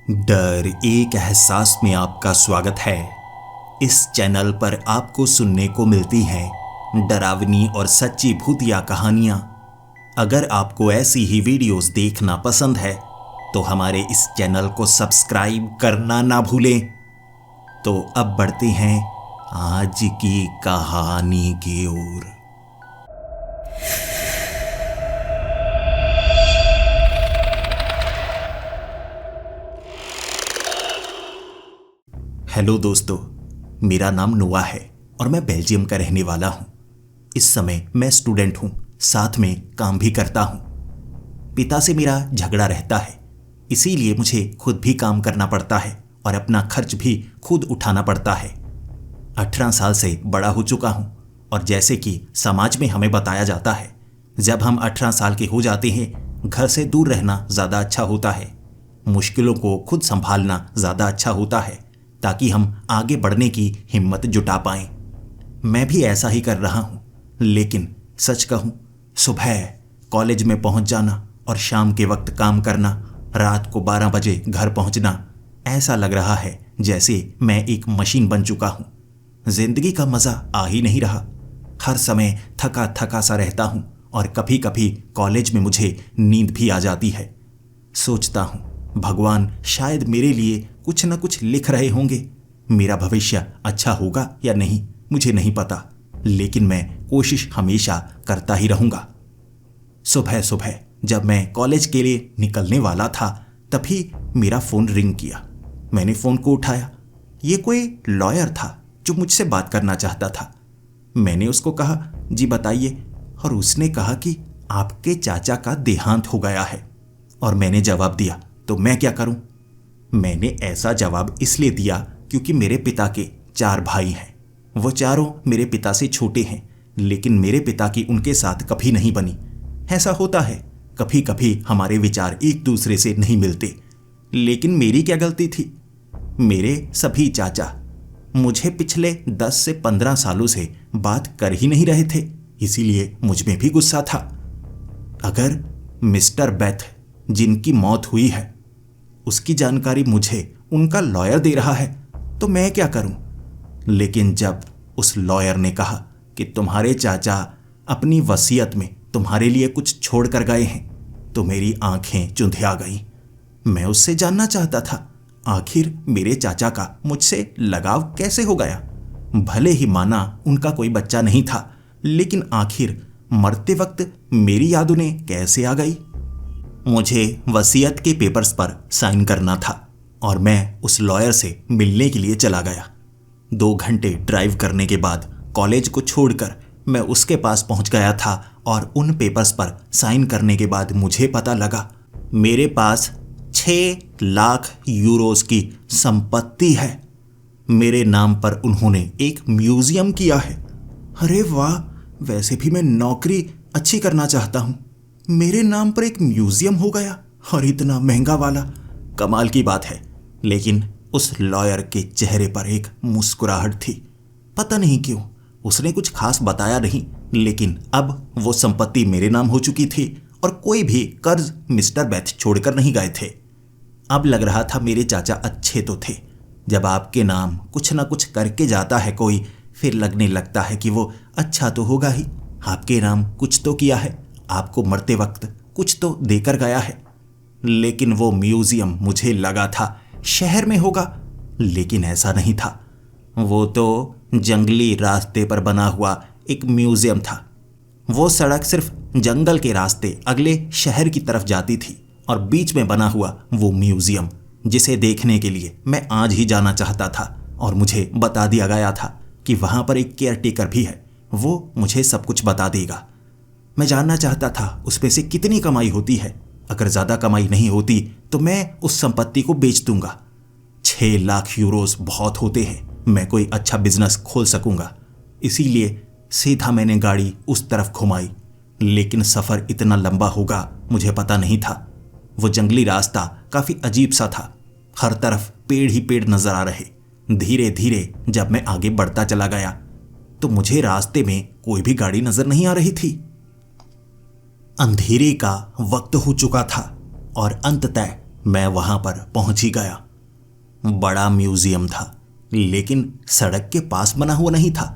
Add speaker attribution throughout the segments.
Speaker 1: डर एक एहसास में आपका स्वागत है। इस चैनल पर आपको सुनने को मिलती हैं डरावनी और सच्ची भूतिया कहानियाँ। अगर आपको ऐसी ही वीडियोस देखना पसंद है तो हमारे इस चैनल को सब्सक्राइब करना ना भूलें। तो अब बढ़ते हैं आज की कहानी की ओर। हेलो दोस्तों, मेरा नाम नोआ है और मैं बेल्जियम का रहने वाला हूँ। इस समय मैं स्टूडेंट हूँ, साथ में काम भी करता हूँ। पिता से मेरा झगड़ा रहता है, इसीलिए मुझे खुद भी काम करना पड़ता है और अपना खर्च भी खुद उठाना पड़ता है। 18 साल से बड़ा हो चुका हूँ और जैसे कि समाज में हमें बताया जाता है, जब हम 18 साल के हो जाते हैं घर से दूर रहना ज़्यादा अच्छा होता है। मुश्किलों को खुद संभालना ज़्यादा अच्छा होता है ताकि हम आगे बढ़ने की हिम्मत जुटा पाएं। मैं भी ऐसा ही कर रहा हूं, लेकिन सच कहूं, सुबह कॉलेज में पहुंच जाना और शाम के वक्त काम करना, रात को 12 बजे घर पहुंचना, ऐसा लग रहा है जैसे मैं एक मशीन बन चुका हूं। जिंदगी का मज़ा आ ही नहीं रहा। हर समय थका थका सा रहता हूं और कभी कभी कॉलेज में मुझे नींद भी आ जाती है। सोचता हूं भगवान शायद मेरे लिए कुछ न कुछ लिख रहे होंगे। मेरा भविष्य अच्छा होगा या नहीं मुझे नहीं पता, लेकिन मैं कोशिश हमेशा करता ही रहूंगा। सुबह सुबह जब मैं कॉलेज के लिए निकलने वाला था तभी मेरा फ़ोन रिंग किया। मैंने फ़ोन को उठाया। ये कोई लॉयर था जो मुझसे बात करना चाहता था। मैंने उसको कहा, जी बताइए, और उसने कहा कि आपके चाचा का देहांत हो गया है। और मैंने जवाब दिया, तो मैं क्या करूं? मैंने ऐसा जवाब इसलिए दिया क्योंकि मेरे पिता के 4 भाई हैं। वो चारों मेरे पिता से छोटे हैं, लेकिन मेरे पिता की उनके साथ कभी नहीं बनी। ऐसा होता है, कभी कभी हमारे विचार एक दूसरे से नहीं मिलते। लेकिन मेरी क्या गलती थी? मेरे सभी चाचा मुझे पिछले 10 से 15 सालों से बात कर ही नहीं रहे थे, इसीलिए मुझ में भी गुस्सा था। अगर मिस्टर बेथ जिनकी मौत हुई है उसकी जानकारी मुझे उनका लॉयर दे रहा है तो मैं क्या करूं? लेकिन जब उस लॉयर ने कहा कि तुम्हारे चाचा अपनी वसीयत में तुम्हारे लिए कुछ छोड़ कर गए हैं तो मेरी आंखें चुंधिया गईं। मैं उससे जानना चाहता था आखिर मेरे चाचा का मुझसे लगाव कैसे हो गया। भले ही माना उनका कोई बच्चा नहीं था, लेकिन आखिर मरते वक्त मेरी याद उन्हें कैसे आ गई। मुझे वसीयत के पेपर्स पर साइन करना था और मैं उस लॉयर से मिलने के लिए चला गया। 2 घंटे ड्राइव करने के बाद कॉलेज को छोड़कर मैं उसके पास पहुंच गया था और उन पेपर्स पर साइन करने के बाद मुझे पता लगा मेरे पास 6 लाख यूरोस की संपत्ति है। मेरे नाम पर उन्होंने एक म्यूजियम किया है। अरे वाह, वैसे भी मैं नौकरी अच्छी करना चाहता हूँ, मेरे नाम पर एक म्यूजियम हो गया और इतना महंगा वाला। कमाल की बात है, लेकिन उस लॉयर के चेहरे पर एक मुस्कुराहट थी। पता नहीं क्यों उसने कुछ खास बताया नहीं, लेकिन अब वो संपत्ति मेरे नाम हो चुकी थी और कोई भी कर्ज मिस्टर बेथ छोड़कर नहीं गए थे। अब लग रहा था मेरे चाचा अच्छे तो थे। जब आपके नाम कुछ ना कुछ करके जाता है कोई, फिर लगने लगता है कि वो अच्छा तो होगा ही। आपके नाम कुछ तो किया है, आपको मरते वक्त कुछ तो देकर गया है। लेकिन वो म्यूजियम मुझे लगा था शहर में होगा, लेकिन ऐसा नहीं था। वो तो जंगली रास्ते पर बना हुआ एक म्यूजियम था। वो सड़क सिर्फ जंगल के रास्ते अगले शहर की तरफ जाती थी और बीच में बना हुआ वो म्यूजियम, जिसे देखने के लिए मैं आज ही जाना चाहता था। और मुझे बता दिया गया था कि वहाँ पर एक केयरटेकर भी है, वो मुझे सब कुछ बता देगा। मैं जानना चाहता था उसमें से कितनी कमाई होती है। अगर ज़्यादा कमाई नहीं होती तो मैं उस संपत्ति को बेच दूंगा। 6 लाख यूरोस बहुत होते हैं, मैं कोई अच्छा बिजनेस खोल सकूंगा। इसीलिए सीधा मैंने गाड़ी उस तरफ घुमाई, लेकिन सफ़र इतना लंबा होगा मुझे पता नहीं था। वो जंगली रास्ता काफ़ी अजीब सा था, हर तरफ पेड़ ही पेड़ नजर आ रहे। धीरे धीरे जब मैं आगे बढ़ता चला गया तो मुझे रास्ते में कोई भी गाड़ी नजर नहीं आ रही थी। अंधेरे का वक्त हो चुका था और अंततः मैं वहां पर पहुंच ही गया। बड़ा म्यूजियम था, लेकिन सड़क के पास बना हुआ नहीं था।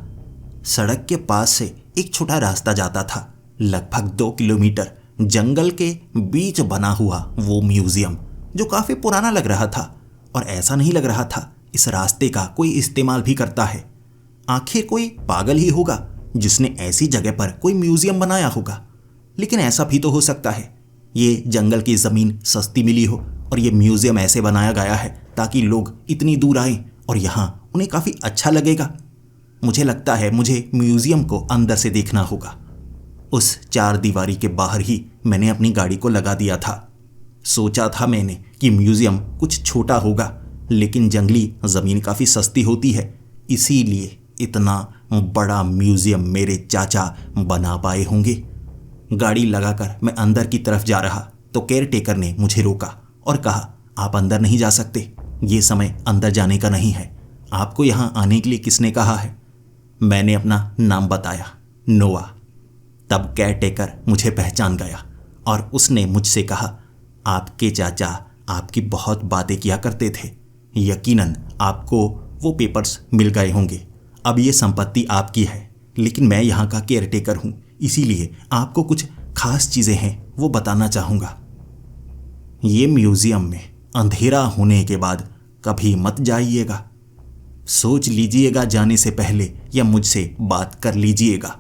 Speaker 1: सड़क के पास से एक छोटा रास्ता जाता था, लगभग 2 किलोमीटर जंगल के बीच बना हुआ वो म्यूजियम, जो काफी पुराना लग रहा था। और ऐसा नहीं लग रहा था इस रास्ते का कोई इस्तेमाल भी करता है। आखिर कोई पागल ही होगा जिसने ऐसी जगह पर कोई म्यूजियम बनाया होगा। लेकिन ऐसा भी तो हो सकता है ये जंगल की जमीन सस्ती मिली हो और ये म्यूजियम ऐसे बनाया गया है ताकि लोग इतनी दूर आएं और यहाँ उन्हें काफी अच्छा लगेगा। मुझे लगता है मुझे म्यूजियम को अंदर से देखना होगा। उस 4 दीवारी के बाहर ही मैंने अपनी गाड़ी को लगा दिया था। सोचा था मैंने कि म्यूजियम कुछ छोटा होगा, लेकिन जंगली जमीन काफी सस्ती होती है, इसीलिए इतना बड़ा म्यूजियम मेरे चाचा बना पाए होंगे। गाड़ी लगाकर मैं अंदर की तरफ जा रहा तो केयर टेकर ने मुझे रोका और कहा, आप अंदर नहीं जा सकते, ये समय अंदर जाने का नहीं है। आपको यहाँ आने के लिए किसने कहा है? मैंने अपना नाम बताया, नोआ। तब केयर टेकर मुझे पहचान गया और उसने मुझसे कहा, आपके चाचा आपकी बहुत बातें किया करते थे। यकीनन आपको वो पेपर्स मिल गए होंगे। अब ये संपत्ति आपकी है, लेकिन मैं यहाँ का केयर टेकर हूँ, इसीलिए आपको कुछ खास चीज़ें हैं वो बताना चाहूँगा। ये म्यूज़ियम में अंधेरा होने के बाद कभी मत जाइएगा। सोच लीजिएगा जाने से पहले या मुझसे बात कर लीजिएगा।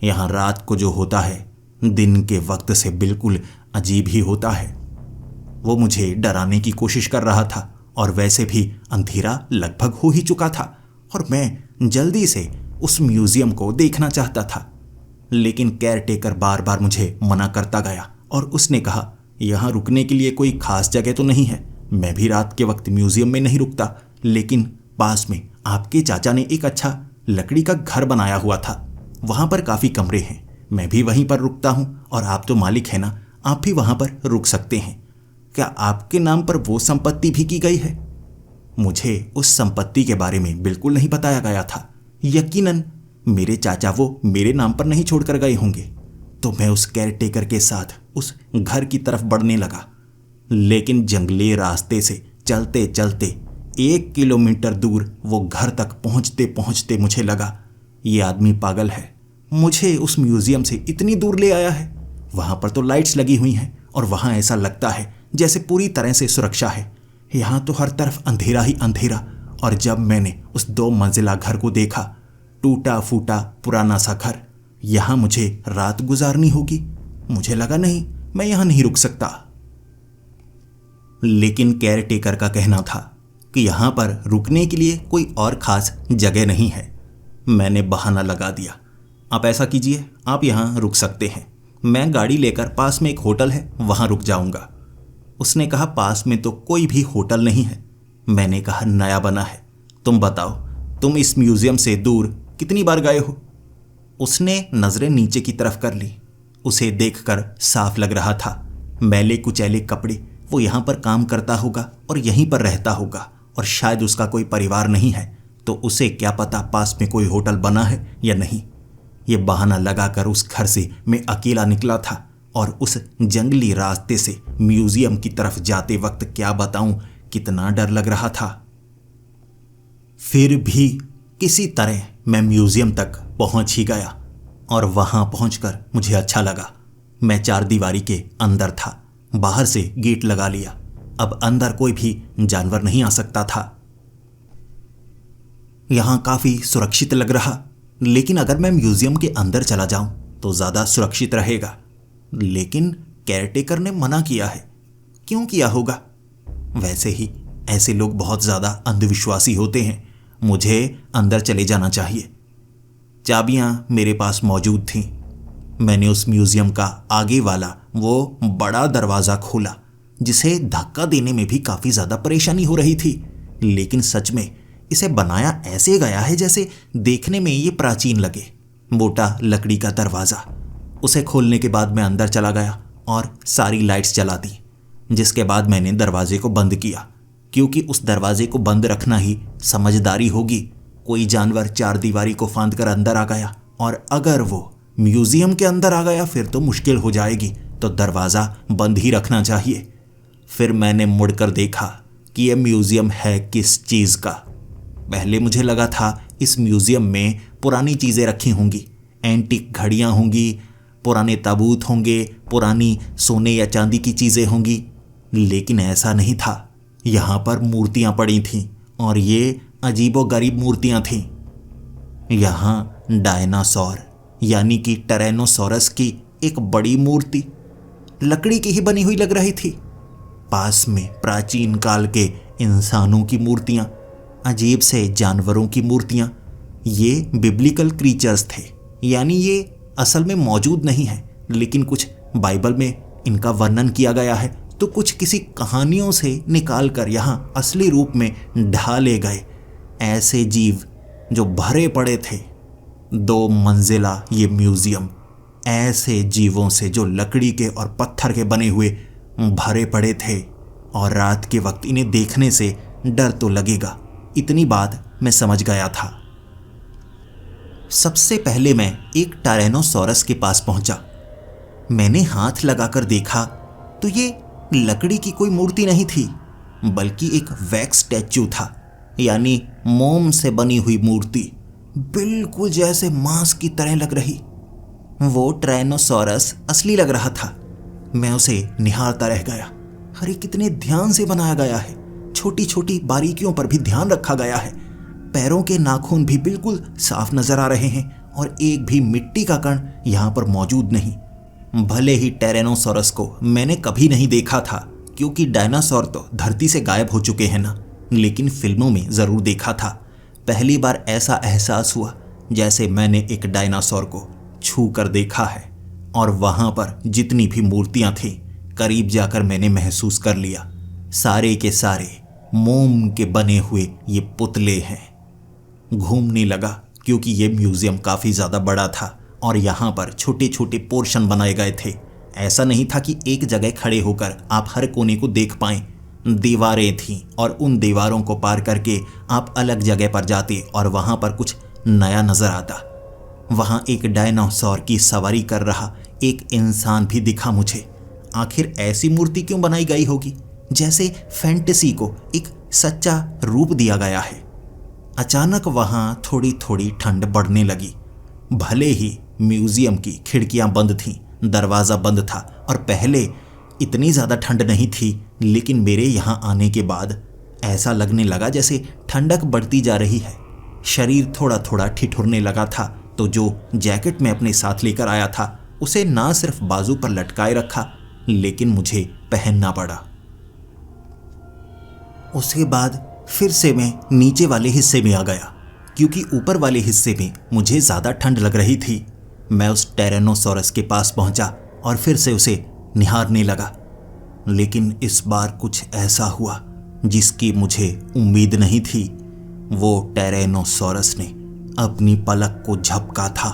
Speaker 1: यहाँ रात को जो होता है दिन के वक्त से बिल्कुल अजीब ही होता है। वो मुझे डराने की कोशिश कर रहा था और वैसे भी अंधेरा लगभग हो ही चुका था और मैं जल्दी से उस म्यूजियम को देखना चाहता था। लेकिन केयर टेकर बार बार मुझे मना करता गया और उसने कहा, यहाँ रुकने के लिए कोई खास जगह तो नहीं है। मैं भी रात के वक्त म्यूजियम में नहीं रुकता, लेकिन पास में आपके चाचा ने एक अच्छा लकड़ी का घर बनाया हुआ था, वहाँ पर काफ़ी कमरे हैं। मैं भी वहीं पर रुकता हूँ और आप तो मालिक हैं ना, आप भी वहाँ पर रुक सकते हैं। क्या आपके नाम पर वो संपत्ति भी की गई है? मुझे उस संपत्ति के बारे में बिल्कुल नहीं बताया गया था। यकीनन मेरे चाचा वो मेरे नाम पर नहीं छोड़कर गए होंगे। तो मैं उस केयर टेकर के साथ उस घर की तरफ बढ़ने लगा, लेकिन जंगली रास्ते से चलते चलते 1 किलोमीटर दूर वो घर तक पहुंचते पहुंचते मुझे लगा, ये आदमी पागल है, मुझे उस म्यूजियम से इतनी दूर ले आया है। वहां पर तो लाइट्स लगी हुई हैं और वहां ऐसा लगता है जैसे पूरी तरह से सुरक्षा है। यहाँ तो हर तरफ अंधेरा ही अंधेरा। और जब मैंने उस 2 मंजिला घर को देखा, टूटा फूटा पुराना सा घर, यहाँ मुझे रात गुजारनी होगी। मुझे लगा नहीं, मैं यहाँ नहीं रुक सकता। लेकिन केयर टेकर का कहना था कि यहाँ पर रुकने के लिए कोई और खास जगह नहीं है। मैंने बहाना लगा दिया, आप ऐसा कीजिए, आप यहाँ रुक सकते हैं, मैं गाड़ी लेकर पास में एक होटल है वहाँ रुक जाऊँगा। उसने कहा, पास में तो कोई भी होटल नहीं है। मैंने कहा, नया बना है, तुम बताओ, तुम इस म्यूजियम से दूर कितनी बार गए हो? उसने नज़रें नीचे की तरफ कर ली। उसे देखकर साफ लग रहा था मैले कुचैले कपड़े, वो यहाँ पर काम करता होगा और यहीं पर रहता होगा और शायद उसका कोई परिवार नहीं है, तो उसे क्या पता पास में कोई होटल बना है या नहीं। ये बहाना लगाकर उस घर से मैं अकेला निकला था और उस जंगली रास्ते से म्यूजियम की तरफ जाते वक्त क्या बताऊं कितना डर लग रहा था। फिर भी किसी तरह मैं म्यूजियम तक पहुंच ही गया और वहां पहुंचकर मुझे अच्छा लगा। मैं 4 दीवारी के अंदर था, बाहर से गेट लगा लिया। अब अंदर कोई भी जानवर नहीं आ सकता था। यहां काफी सुरक्षित लग रहा, लेकिन अगर मैं म्यूजियम के अंदर चला जाऊं तो ज्यादा सुरक्षित रहेगा। लेकिन केयरटेकर ने मना किया है। क्यों किया होगा? वैसे ही ऐसे लोग बहुत ज्यादा अंधविश्वासी होते हैं। मुझे अंदर चले जाना चाहिए। चाबियां मेरे पास मौजूद थीं। मैंने उस म्यूजियम का आगे वाला वो बड़ा दरवाज़ा खोला, जिसे धक्का देने में भी काफ़ी ज़्यादा परेशानी हो रही थी। लेकिन सच में इसे बनाया ऐसे गया है जैसे देखने में ये प्राचीन लगे। मोटा लकड़ी का दरवाज़ा। उसे खोलने के बाद मैं अंदर चला गया और सारी लाइट्स जला दी, जिसके बाद मैंने दरवाजे को बंद किया, क्योंकि उस दरवाजे को बंद रखना ही समझदारी होगी। कोई जानवर 4 दीवारी को फांद कर अंदर आ गया और अगर वो म्यूजियम के अंदर आ गया फिर तो मुश्किल हो जाएगी, तो दरवाज़ा बंद ही रखना चाहिए। फिर मैंने मुड़कर देखा कि यह म्यूजियम है किस चीज़ का। पहले मुझे लगा था इस म्यूजियम में पुरानी चीज़ें रखी होंगी, एंटीक घड़ियाँ होंगी, पुराने ताबूत होंगे, पुरानी सोने या चांदी की चीज़ें होंगी, लेकिन ऐसा नहीं था। यहाँ पर मूर्तियाँ पड़ी थीं और ये अजीबोगरीब मूर्तियाँ थीं। यहाँ डायनासोर यानी कि टायरेनोसोरस की एक बड़ी मूर्ति लकड़ी की ही बनी हुई लग रही थी। पास में प्राचीन काल के इंसानों की मूर्तियाँ, अजीब से जानवरों की मूर्तियाँ। ये बिब्लिकल क्रीचर्स थे, यानी ये असल में मौजूद नहीं है, लेकिन कुछ बाइबल में इनका वर्णन किया गया है, तो कुछ किसी कहानियों से निकाल कर यहाँ असली रूप में ढाले गए ऐसे जीव जो भरे पड़े थे। 2 मंजिला ये म्यूजियम ऐसे जीवों से जो लकड़ी के और पत्थर के बने हुए भरे पड़े थे, और रात के वक्त इन्हें देखने से डर तो लगेगा, इतनी बात मैं समझ गया था। सबसे पहले मैं एक टायरेनोसोरस के पास पहुंचा। मैंने हाथ लगाकर देखा तो ये लकड़ी की कोई मूर्ति नहीं थी, बल्कि एक वैक्स स्टैच्यू था, यानी मोम से बनी हुई मूर्ति, बिल्कुल जैसे मांस की तरह लग रही। वो टायरेनोसोरस असली लग रहा था। मैं उसे निहारता रह गया। अरे कितने ध्यान से बनाया गया है, छोटी छोटी बारीकियों पर भी ध्यान रखा गया है। पैरों के नाखून भी बिल्कुल साफ नजर आ रहे हैं और एक भी मिट्टी का कण यहाँ पर मौजूद नहीं। भले ही टायरेनोसोरस को मैंने कभी नहीं देखा था, क्योंकि डायनासोर तो धरती से गायब हो चुके हैं ना, लेकिन फिल्मों में ज़रूर देखा था। पहली बार ऐसा एहसास हुआ जैसे मैंने एक डायनासोर को छू कर देखा है, और वहाँ पर जितनी भी मूर्तियाँ थीं, करीब जाकर मैंने महसूस कर लिया सारे के सारे मोम के बने हुए ये पुतले हैं। घूमने लगा, क्योंकि ये म्यूज़ियम काफ़ी ज़्यादा बड़ा था और यहाँ पर छोटे छोटे पोर्शन बनाए गए थे। ऐसा नहीं था कि एक जगह खड़े होकर आप हर कोने को देख पाएं। दीवारें थीं और उन दीवारों को पार करके आप अलग जगह पर जाते और वहाँ पर कुछ नया नज़र आता। वहाँ एक डायनासोर की सवारी कर रहा एक इंसान भी दिखा मुझे। आखिर ऐसी मूर्ति क्यों बनाई गई होगी, जैसे फैंटेसी को एक सच्चा रूप दिया गया है। अचानक वहाँ थोड़ी थोड़ी ठंड बढ़ने लगी। भले ही म्यूजियम की खिड़कियाँ बंद थीं, दरवाज़ा बंद था और पहले इतनी ज़्यादा ठंड नहीं थी, लेकिन मेरे यहाँ आने के बाद ऐसा लगने लगा जैसे ठंडक बढ़ती जा रही है। शरीर थोड़ा थोड़ा ठिठुरने लगा था, तो जो जैकेट मैं अपने साथ लेकर आया था उसे ना सिर्फ बाजू पर लटकाए रखा, लेकिन मुझे पहनना पड़ा। उसके बाद फिर से मैं नीचे वाले हिस्से में आ गया, क्योंकि ऊपर वाले हिस्से में मुझे ज़्यादा ठंड लग रही थी। मैं उस टायरेनोसोरस के पास पहुंचा और फिर से उसे निहारने लगा, लेकिन इस बार कुछ ऐसा हुआ जिसकी मुझे उम्मीद नहीं थी। वो टायरेनोसोरस ने अपनी पलक को झपका था।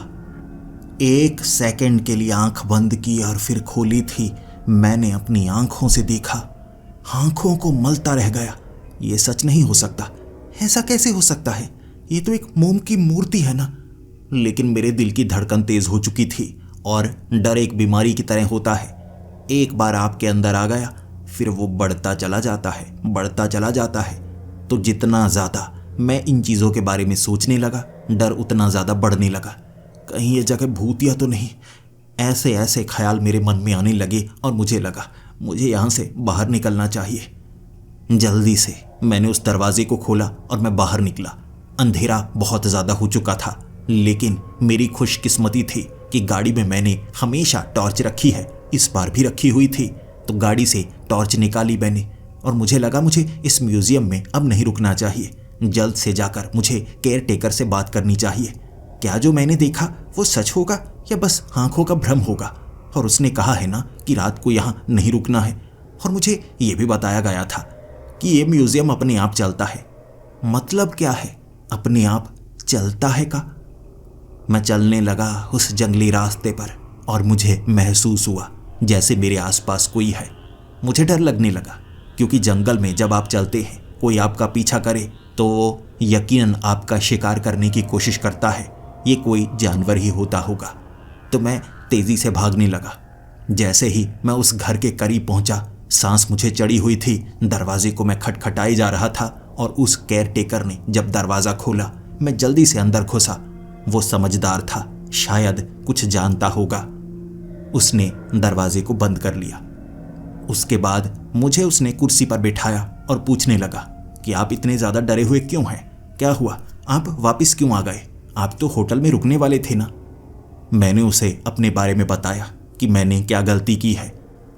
Speaker 1: 1 सेकंड के लिए आंख बंद की और फिर खोली थी। मैंने अपनी आंखों से देखा, आंखों को मलता रह गया। ये सच नहीं हो सकता, ऐसा कैसे हो सकता है? ये तो एक मोम की मूर्ति है ना। लेकिन मेरे दिल की धड़कन तेज हो चुकी थी और डर एक बीमारी की तरह होता है। एक बार आपके अंदर आ गया, फिर वो बढ़ता चला जाता है, बढ़ता चला जाता है। तो जितना ज़्यादा मैं इन चीज़ों के बारे में सोचने लगा, डर उतना ज़्यादा बढ़ने लगा। कहीं ये जगह भूतिया तो नहीं? ऐसे ऐसे ख्याल मेरे मन में आने लगे और मुझे लगा मुझे यहाँ से बाहर निकलना चाहिए। जल्दी से मैंने उस दरवाजे को खोला और मैं बाहर निकला। अंधेरा बहुत ज़्यादा हो चुका था, लेकिन मेरी खुशकिस्मती थी कि गाड़ी में मैंने हमेशा टॉर्च रखी है। इस बार भी रखी हुई थी, तो गाड़ी से टॉर्च निकाली मैंने और मुझे लगा मुझे इस म्यूज़ियम में अब नहीं रुकना चाहिए। जल्द से जाकर मुझे केयर टेकर से बात करनी चाहिए। क्या जो मैंने देखा वो सच होगा या बस आंखों का भ्रम होगा? और उसने कहा है ना कि रात को यहाँ नहीं रुकना है, और मुझे ये भी बताया गया था कि ये म्यूज़ियम अपने आप चलता है। मतलब क्या है अपने आप चलता है का? मैं चलने लगा उस जंगली रास्ते पर और मुझे महसूस हुआ जैसे मेरे आसपास कोई है। मुझे डर लगने लगा, क्योंकि जंगल में जब आप चलते हैं कोई आपका पीछा करे तो वो यकीनन आपका शिकार करने की कोशिश करता है। ये कोई जानवर ही होता होगा। तो मैं तेज़ी से भागने लगा। जैसे ही मैं उस घर के करीब पहुंचा, सांस मुझे चढ़ी हुई थी। दरवाजे को मैं खटखटाए जा रहा था और उस केयर टेकर ने जब दरवाज़ा खोला, मैं जल्दी से अंदर घुसा। वो समझदार था, शायद कुछ जानता होगा। उसने दरवाजे को बंद कर लिया। उसके बाद मुझे उसने कुर्सी पर बिठाया और पूछने लगा कि आप इतने ज़्यादा डरे हुए क्यों हैं? क्या हुआ? आप वापस क्यों आ गए? आप तो होटल में रुकने वाले थे ना। मैंने उसे अपने बारे में बताया कि मैंने क्या गलती की है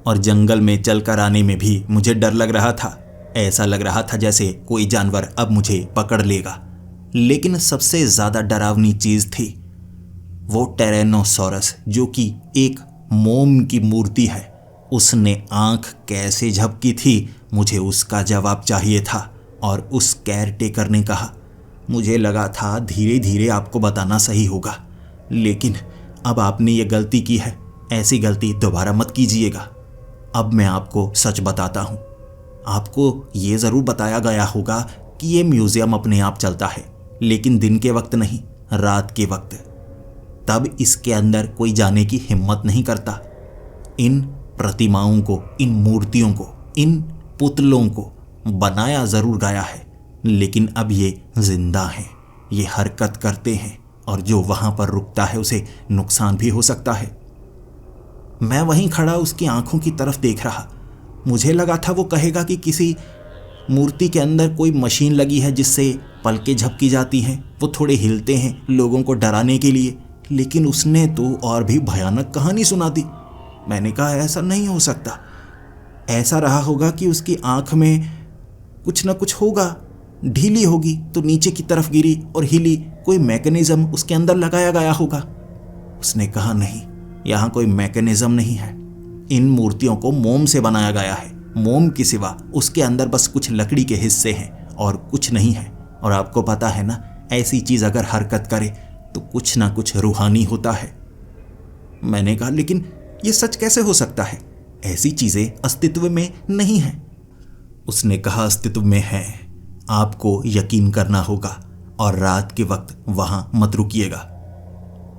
Speaker 1: और जंगल में चलकर आने में भी मुझे डर लग रहा था। ऐसा लग रहा था जैसे कोई जानवर अब मुझे पकड़ लेगा। लेकिन सबसे ज़्यादा डरावनी चीज़ थी वो टेरेनोसॉरस, जो कि एक मोम की मूर्ति है। उसने आंख कैसे झपकी थी, मुझे उसका जवाब चाहिए था। और उस केयर टेकर ने कहा, मुझे लगा था धीरे धीरे आपको बताना सही होगा, लेकिन अब आपने ये गलती की है। ऐसी गलती दोबारा मत कीजिएगा। अब मैं आपको सच बताता हूँ। आपको ये ज़रूर बताया गया होगा कि ये म्यूज़ियम अपने आप चलता है, लेकिन दिन के वक्त नहीं, रात के वक्त। तब इसके अंदर कोई जाने की हिम्मत नहीं करता। इन प्रतिमाओं को, इन मूर्तियों को, इन पुतलों को बनाया ज़रूर गया है, लेकिन अब ये जिंदा हैं, ये हरकत करते हैं और जो वहाँ पर रुकता है उसे नुकसान भी हो सकता है। मैं वहीं खड़ा उसकी आंखों की तरफ देख रहा। मुझे लगा था वो कहेगा कि किसी मूर्ति के अंदर कोई मशीन लगी है जिससे पलकें झपकी जाती हैं, वो थोड़े हिलते हैं लोगों को डराने के लिए। लेकिन उसने तो और भी भयानक कहानी सुना दी। मैंने कहा, ऐसा नहीं हो सकता। ऐसा रहा होगा कि उसकी आंख में कुछ ना कुछ होगा, ढीली होगी तो नीचे की तरफ गिरी और हिली, कोई मैकेनिज्म उसके अंदर लगाया गया होगा। उसने कहा, नहीं, यहाँ कोई मैकेनिज्म नहीं है। इन मूर्तियों को मोम से बनाया गया है। मोम के सिवा उसके अंदर बस कुछ लकड़ी के हिस्से हैं और कुछ नहीं है। और आपको पता है ना, ऐसी चीज़ अगर हरकत करे तो कुछ ना कुछ रूहानी होता है। मैंने कहा, लेकिन ये सच कैसे हो सकता है? ऐसी चीज़ें अस्तित्व में नहीं हैं। उसने कहा, अस्तित्व में है, आपको यकीन करना होगा और रात के वक्त वहाँ मत रुकिएगा।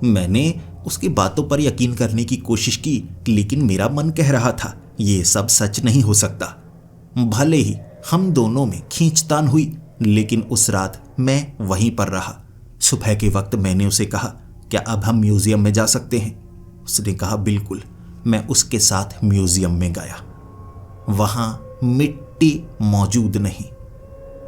Speaker 1: मैंने उसकी बातों पर यकीन करने की कोशिश की, लेकिन मेरा मन कह रहा था ये सब सच नहीं हो सकता। भले ही हम दोनों में खींचतान हुई, लेकिन उस रात मैं वहीं पर रहा। सुबह के वक्त मैंने उसे कहा, क्या अब हम म्यूज़ियम में जा सकते हैं? उसने कहा, बिल्कुल। मैं उसके साथ म्यूज़ियम में गया। वहाँ मिट्टी मौजूद नहीं,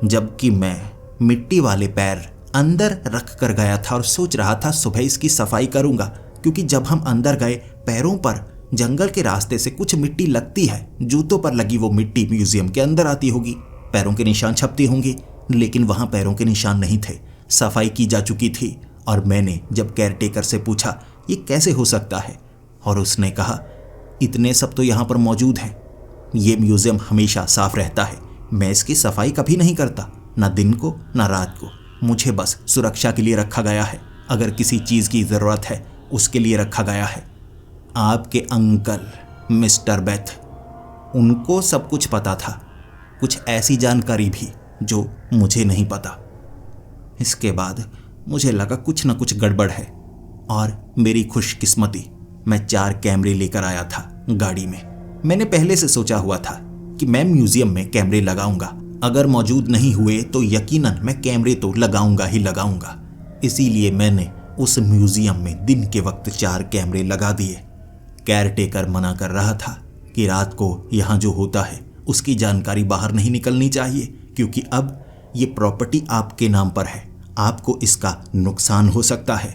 Speaker 1: जबकि मैं मिट्टी वाले पैर अंदर रख कर गया था और सोच रहा था सुबह इसकी सफाई करूँगा, क्योंकि जब हम अंदर गए पैरों पर जंगल के रास्ते से कुछ मिट्टी लगती है। जूतों पर लगी वो मिट्टी म्यूज़ियम के अंदर आती होगी, पैरों के निशान छपते होंगे, लेकिन वहाँ पैरों के निशान नहीं थे। सफाई की जा चुकी थी। और मैंने जब केयरटेकर से पूछा ये कैसे हो सकता है, और उसने कहा, इतने सब तो यहाँ पर मौजूद हैं। ये म्यूज़ियम हमेशा साफ रहता है। मैं इसकी सफाई कभी नहीं करता, ना दिन को ना रात को। मुझे बस सुरक्षा के लिए रखा गया है। अगर किसी चीज़ की ज़रूरत है उसके लिए रखा गया है। आपके अंकल मिस्टर बेथ, उनको सब कुछ पता था, कुछ ऐसी जानकारी भी जो मुझे नहीं पता। इसके बाद मुझे लगा कुछ ना कुछ गड़बड़ है, और मेरी खुशकिस्मती, मैं 4 कैमरे लेकर आया था गाड़ी में। मैंने पहले से सोचा हुआ था कि मैं म्यूज़ियम में कैमरे लगाऊंगा। अगर मौजूद नहीं हुए तो यकीनन मैं कैमरे तो लगाऊंगा ही लगाऊंगा। इसीलिए मैंने उस म्यूज़ियम में दिन के वक्त 4 कैमरे लगा दिए। केयरटेकर मना कर रहा था कि रात को यहाँ जो होता है उसकी जानकारी बाहर नहीं निकलनी चाहिए, क्योंकि अब ये प्रॉपर्टी आपके नाम पर है, आपको इसका नुकसान हो सकता है।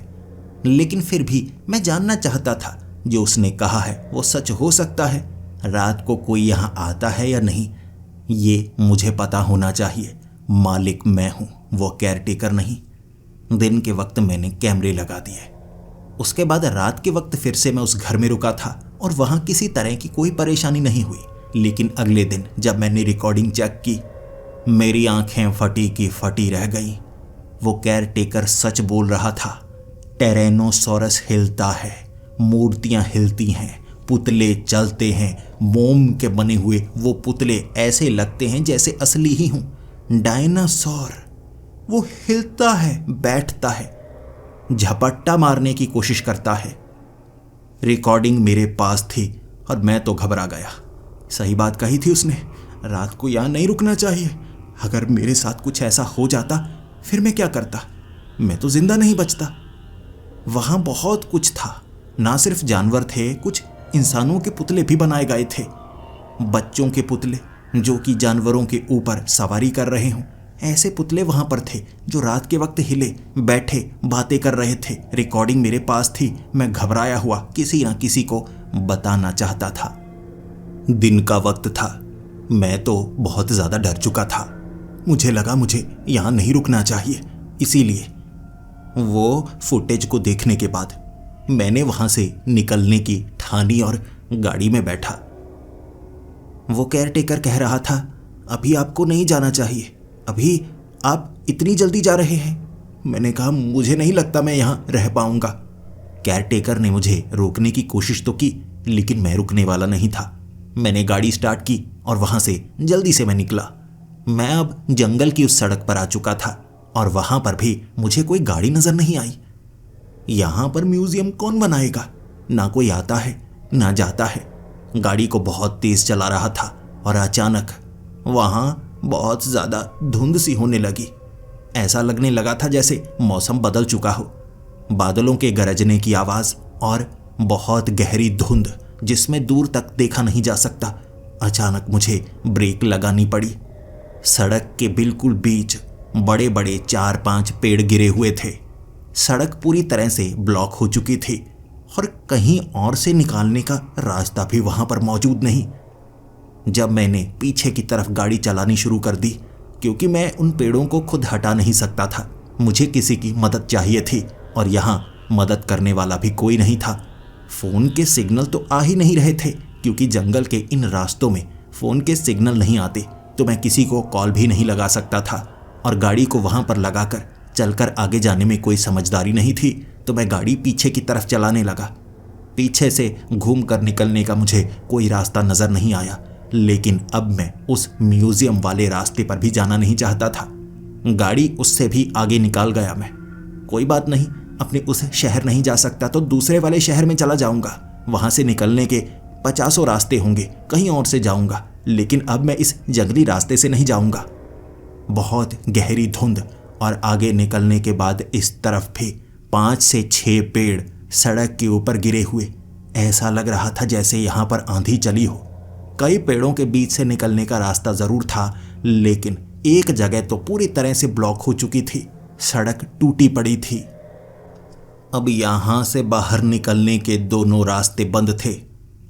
Speaker 1: लेकिन फिर भी मैं जानना चाहता था जो उसने कहा है वो सच हो सकता है। रात को कोई यहाँ आता है या नहीं, ये मुझे पता होना चाहिए। मालिक मैं हूँ, वो केयरटेकर नहीं। दिन के वक्त मैंने कैमरे लगा दिए। उसके बाद रात के वक्त फिर से मैं उस घर में रुका था और वहाँ किसी तरह की कोई परेशानी नहीं हुई। लेकिन अगले दिन जब मैंने रिकॉर्डिंग चेक की, मेरी आंखें फटी की फटी रह गई। वो केयरटेकर सच बोल रहा था। टेरेनोसॉरस हिलता है, मूर्तियाँ हिलती हैं, पुतले चलते हैं। मोम के बने हुए वो पुतले ऐसे लगते हैं जैसे असली ही हों। डायनासोर वो हिलता है, बैठता है, झपट्टा मारने की कोशिश करता है। रिकॉर्डिंग मेरे पास थी और मैं तो घबरा गया। सही बात कही थी उसने, रात को यहाँ नहीं रुकना चाहिए। अगर मेरे साथ कुछ ऐसा हो जाता फिर मैं क्या करता? मैं तो जिंदा नहीं बचता। वहाँ बहुत कुछ था, ना सिर्फ जानवर थे, कुछ इंसानों के पुतले भी बनाए गए थे। बच्चों के पुतले जो कि जानवरों के ऊपर सवारी कर रहे हों, ऐसे पुतले वहाँ पर थे जो रात के वक्त हिले बैठे बातें कर रहे थे। रिकॉर्डिंग मेरे पास थी। मैं घबराया हुआ किसी न किसी को बताना चाहता था। दिन का वक्त था। मैं तो बहुत ज़्यादा डर चुका था। मुझे लगा मुझे यहाँ नहीं रुकना चाहिए। इसीलिए वो फुटेज को देखने के बाद मैंने वहाँ से निकलने की ठानी और गाड़ी में बैठा। वो केयरटेकर कह रहा था, अभी आपको नहीं जाना चाहिए, अभी आप इतनी जल्दी जा रहे हैं। मैंने कहा, मुझे नहीं लगता मैं यहाँ रह पाऊंगा। केयरटेकर ने मुझे रोकने की कोशिश तो की, लेकिन मैं रुकने वाला नहीं था। मैंने गाड़ी स्टार्ट की और वहाँ से जल्दी से मैं निकला। मैं अब जंगल की उस सड़क पर आ चुका था और वहाँ पर भी मुझे कोई गाड़ी नज़र नहीं आई। यहाँ पर म्यूजियम कौन बनाएगा? ना कोई आता है ना जाता है। गाड़ी को बहुत तेज चला रहा था और अचानक वहाँ बहुत ज़्यादा धुंध सी होने लगी। ऐसा लगने लगा था जैसे मौसम बदल चुका हो। बादलों के गरजने की आवाज़ और बहुत गहरी धुंध जिसमें दूर तक देखा नहीं जा सकता। अचानक मुझे ब्रेक लगानी पड़ी। सड़क के बिल्कुल बीच बड़े बड़े 4-5 पेड़ गिरे हुए थे। सड़क पूरी तरह से ब्लॉक हो चुकी थी और कहीं और से निकालने का रास्ता भी वहां पर मौजूद नहीं। जब मैंने पीछे की तरफ गाड़ी चलानी शुरू कर दी, क्योंकि मैं उन पेड़ों को खुद हटा नहीं सकता था, मुझे किसी की मदद चाहिए थी और यहाँ मदद करने वाला भी कोई नहीं था। फ़ोन के सिग्नल तो आ ही नहीं रहे थे, क्योंकि जंगल के इन रास्तों में फ़ोन के सिग्नल नहीं आते, तो मैं किसी को कॉल भी नहीं लगा सकता था। और गाड़ी को वहाँ पर लगाकर चलकर आगे जाने में कोई समझदारी नहीं थी, तो मैं गाड़ी पीछे की तरफ चलाने लगा। पीछे से घूम कर निकलने का मुझे कोई रास्ता नज़र नहीं आया, लेकिन अब मैं उस म्यूज़ियम वाले रास्ते पर भी जाना नहीं चाहता था। गाड़ी उससे भी आगे निकाल गया मैं। कोई बात नहीं, अपने उस शहर नहीं जा सकता तो दूसरे वाले शहर में चला जाऊंगा। वहाँ से निकलने के 50 रास्ते होंगे, कहीं और से जाऊंगा, लेकिन अब मैं इस जंगली रास्ते से नहीं जाऊंगा। बहुत गहरी धुंध और आगे निकलने के बाद इस तरफ भी 5 से 6 पेड़ सड़क के ऊपर गिरे हुए। ऐसा लग रहा था जैसे यहाँ पर आंधी चली हो। कई पेड़ों के बीच से निकलने का रास्ता ज़रूर था, लेकिन एक जगह तो पूरी तरह से ब्लॉक हो चुकी थी। सड़क टूटी पड़ी थी। अब यहाँ से बाहर निकलने के दोनों रास्ते बंद थे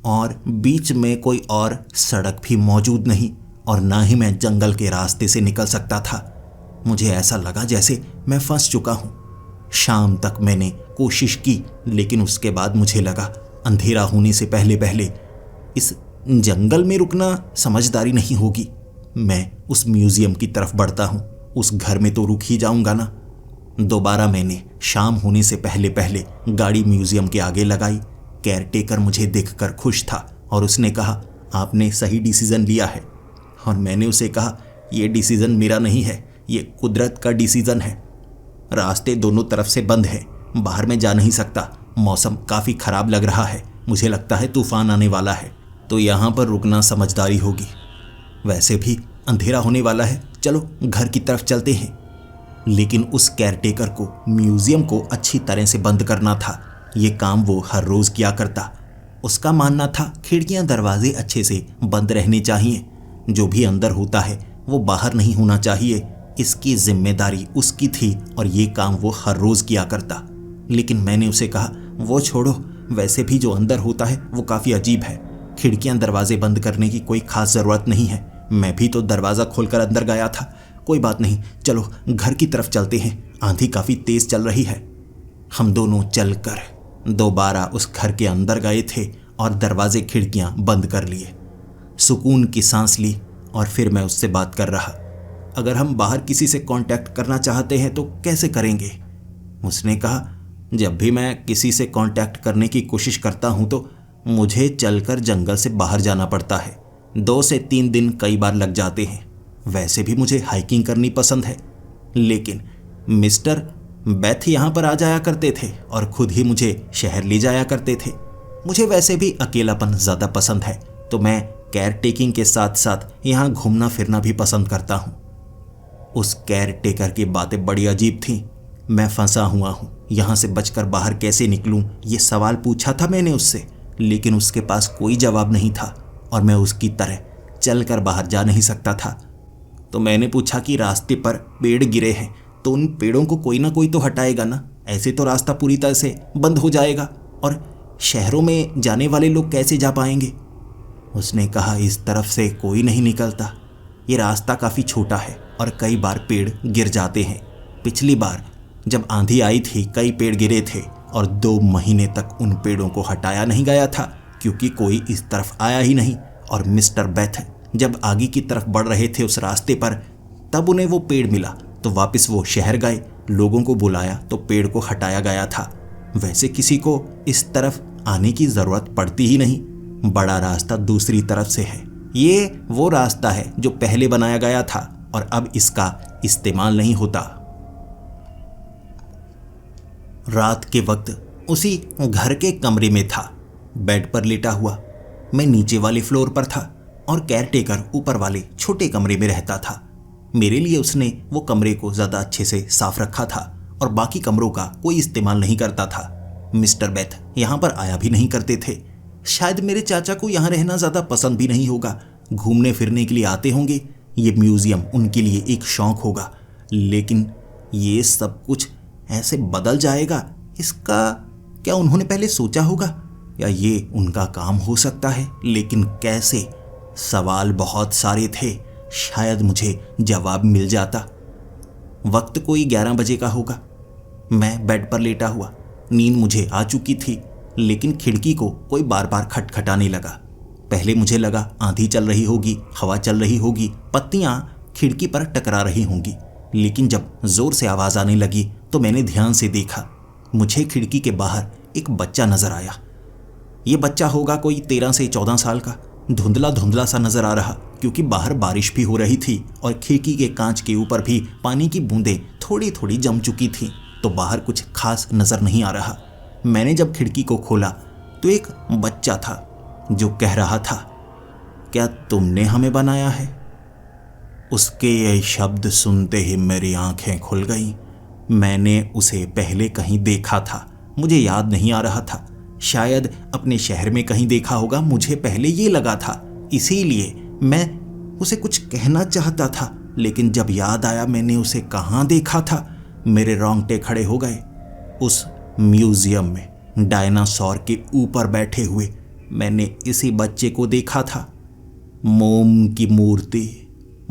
Speaker 1: और बीच में कोई और सड़क भी मौजूद नहीं, और ना ही मैं जंगल के रास्ते से निकल सकता था। मुझे ऐसा लगा जैसे मैं फंस चुका हूँ। शाम तक मैंने कोशिश की, लेकिन उसके बाद मुझे लगा अंधेरा होने से पहले पहले इस जंगल में रुकना समझदारी नहीं होगी। मैं उस म्यूज़ियम की तरफ बढ़ता हूँ, उस घर में तो रुक ही जाऊँगा ना। दोबारा मैंने शाम होने से पहले पहले गाड़ी म्यूज़ियम के आगे लगाई। केयरटेकर मुझे देखकर खुश था और उसने कहा, आपने सही डिसीज़न लिया है। और मैंने उसे कहा, ये डिसीज़न मेरा नहीं है, ये कुदरत का डिसीज़न है। रास्ते दोनों तरफ से बंद है, बाहर में जा नहीं सकता। मौसम काफ़ी ख़राब लग रहा है, मुझे लगता है तूफ़ान आने वाला है, तो यहाँ पर रुकना समझदारी होगी। वैसे भी अंधेरा होने वाला है, चलो घर की तरफ चलते हैं। लेकिन उस केयरटेकर को म्यूज़ियम को अच्छी तरह से बंद करना था। ये काम वो हर रोज़ किया करता। उसका मानना था खिड़कियाँ दरवाजे अच्छे से बंद रहने चाहिए, जो भी अंदर होता है वो बाहर नहीं होना चाहिए। इसकी जिम्मेदारी उसकी थी और ये काम वो हर रोज़ किया करता। लेकिन मैंने उसे कहा, वो छोड़ो, वैसे भी जो अंदर होता है वो काफ़ी अजीब है। खिड़कियाँ दरवाजे बंद करने की कोई ख़ास ज़रूरत नहीं है। मैं भी तो दरवाज़ा खोलकर अंदर गया था। कोई बात नहीं, चलो घर की तरफ चलते हैं, आंधी काफ़ी तेज़ चल रही है। हम दोनों चलकर दोबारा उस घर के अंदर गए थे और दरवाजे खिड़कियाँ बंद कर लिए। सुकून की सांस ली और फिर मैं उससे बात कर रहा। अगर हम बाहर किसी से कांटेक्ट करना चाहते हैं तो कैसे करेंगे? उसने कहा, जब भी मैं किसी से कांटेक्ट करने की कोशिश करता हूं तो मुझे चलकर जंगल से बाहर जाना पड़ता है। 2 से 3 दिन कई बार लग जाते हैं। वैसे भी मुझे हाइकिंग करनी पसंद है, लेकिन मिस्टर बेथ यहाँ पर आ जाया करते थे और खुद ही मुझे शहर ले जाया करते थे। मुझे वैसे भी अकेलापन ज़्यादा पसंद है, तो मैं केयर टेकिंग के साथ साथ यहाँ घूमना फिरना भी पसंद करता हूँ। उस केयर टेकर की बातें बड़ी अजीब थीं। मैं फंसा हुआ हूँ, यहाँ से बचकर बाहर कैसे निकलूँ, ये सवाल पूछा था मैंने उससे, लेकिन उसके पास कोई जवाब नहीं था और मैं उसकी तरह चलकर बाहर जा नहीं सकता था। तो मैंने पूछा कि रास्ते पर पेड़ गिरे हैं तो उन पेड़ों को कोई ना कोई तो हटाएगा ना, ऐसे तो रास्ता पूरी तरह से बंद हो जाएगा और शहरों में जाने वाले लोग कैसे जा पाएंगे। उसने कहा, इस तरफ से कोई नहीं निकलता, ये रास्ता काफ़ी छोटा है और कई बार पेड़ गिर जाते हैं। पिछली बार जब आंधी आई थी कई पेड़ गिरे थे और 2 महीने तक उन पेड़ों को हटाया नहीं गया था क्योंकि कोई इस तरफ आया ही नहीं। और मिस्टर बेथ जब आगे की तरफ बढ़ रहे थे उस रास्ते पर, तब उन्हें वो पेड़ मिला तो वापस वो शहर गए, लोगों को बुलाया तो पेड़ को हटाया गया था। वैसे किसी को इस तरफ आने की ज़रूरत पड़ती ही नहीं, बड़ा रास्ता दूसरी तरफ से है। ये वो रास्ता है जो पहले बनाया गया था और अब इसका इस्तेमाल नहीं होता। रात के वक्त उसी घर के कमरे में था, बेड पर लेटा हुआ। मैं नीचे वाले फ्लोर पर था और केयरटेकर ऊपर वाले छोटे कमरे में रहता था। मेरे लिए उसने वो कमरे को ज़्यादा अच्छे से साफ रखा था और बाकी कमरों का कोई इस्तेमाल नहीं करता था। मिस्टर बेथ यहाँ पर आया भी नहीं करते थे। शायद मेरे चाचा को यहाँ रहना ज़्यादा पसंद भी नहीं होगा, घूमने फिरने के लिए आते होंगे, ये म्यूज़ियम उनके लिए एक शौक़ होगा। लेकिन ये सब कुछ ऐसे बदल जाएगा, इसका क्या उन्होंने पहले सोचा होगा या ये उनका काम हो सकता है, लेकिन कैसे? सवाल बहुत सारे थे, शायद मुझे जवाब मिल जाता। वक्त कोई 11 बजे का होगा। मैं बेड पर लेटा हुआ, नींद मुझे आ चुकी थी, लेकिन खिड़की को कोई बार बार खटखटाने लगा। पहले मुझे लगा आंधी चल रही होगी, हवा चल रही होगी, पत्तियां खिड़की पर टकरा रही होंगी, लेकिन जब जोर से आवाज़ आने लगी तो मैंने ध्यान से देखा। मुझे खिड़की के बाहर एक बच्चा नजर आया। ये बच्चा होगा कोई 13 से 14 साल का, धुंधला धुंधला सा नजर आ रहा क्योंकि बाहर बारिश भी हो रही थी और खिड़की के कांच के ऊपर भी पानी की बूंदें थोड़ी थोड़ी जम चुकी थीं, तो बाहर कुछ खास नजर नहीं आ रहा। मैंने जब खिड़की को खोला तो एक बच्चा था जो कह रहा था, क्या तुमने हमें बनाया है? उसके ये शब्द सुनते ही मेरी आंखें खुल गईं। मैंने उसे पहले कहीं देखा था, मुझे याद नहीं आ रहा था। शायद अपने शहर में कहीं देखा होगा, मुझे पहले ये लगा था, इसीलिए मैं उसे कुछ कहना चाहता था, लेकिन जब याद आया मैंने उसे कहाँ देखा था, मेरे रोंगटे खड़े हो गए। उस म्यूजियम में डायनासोर के ऊपर बैठे हुए मैंने इसी बच्चे को देखा था। मोम की मूर्ति,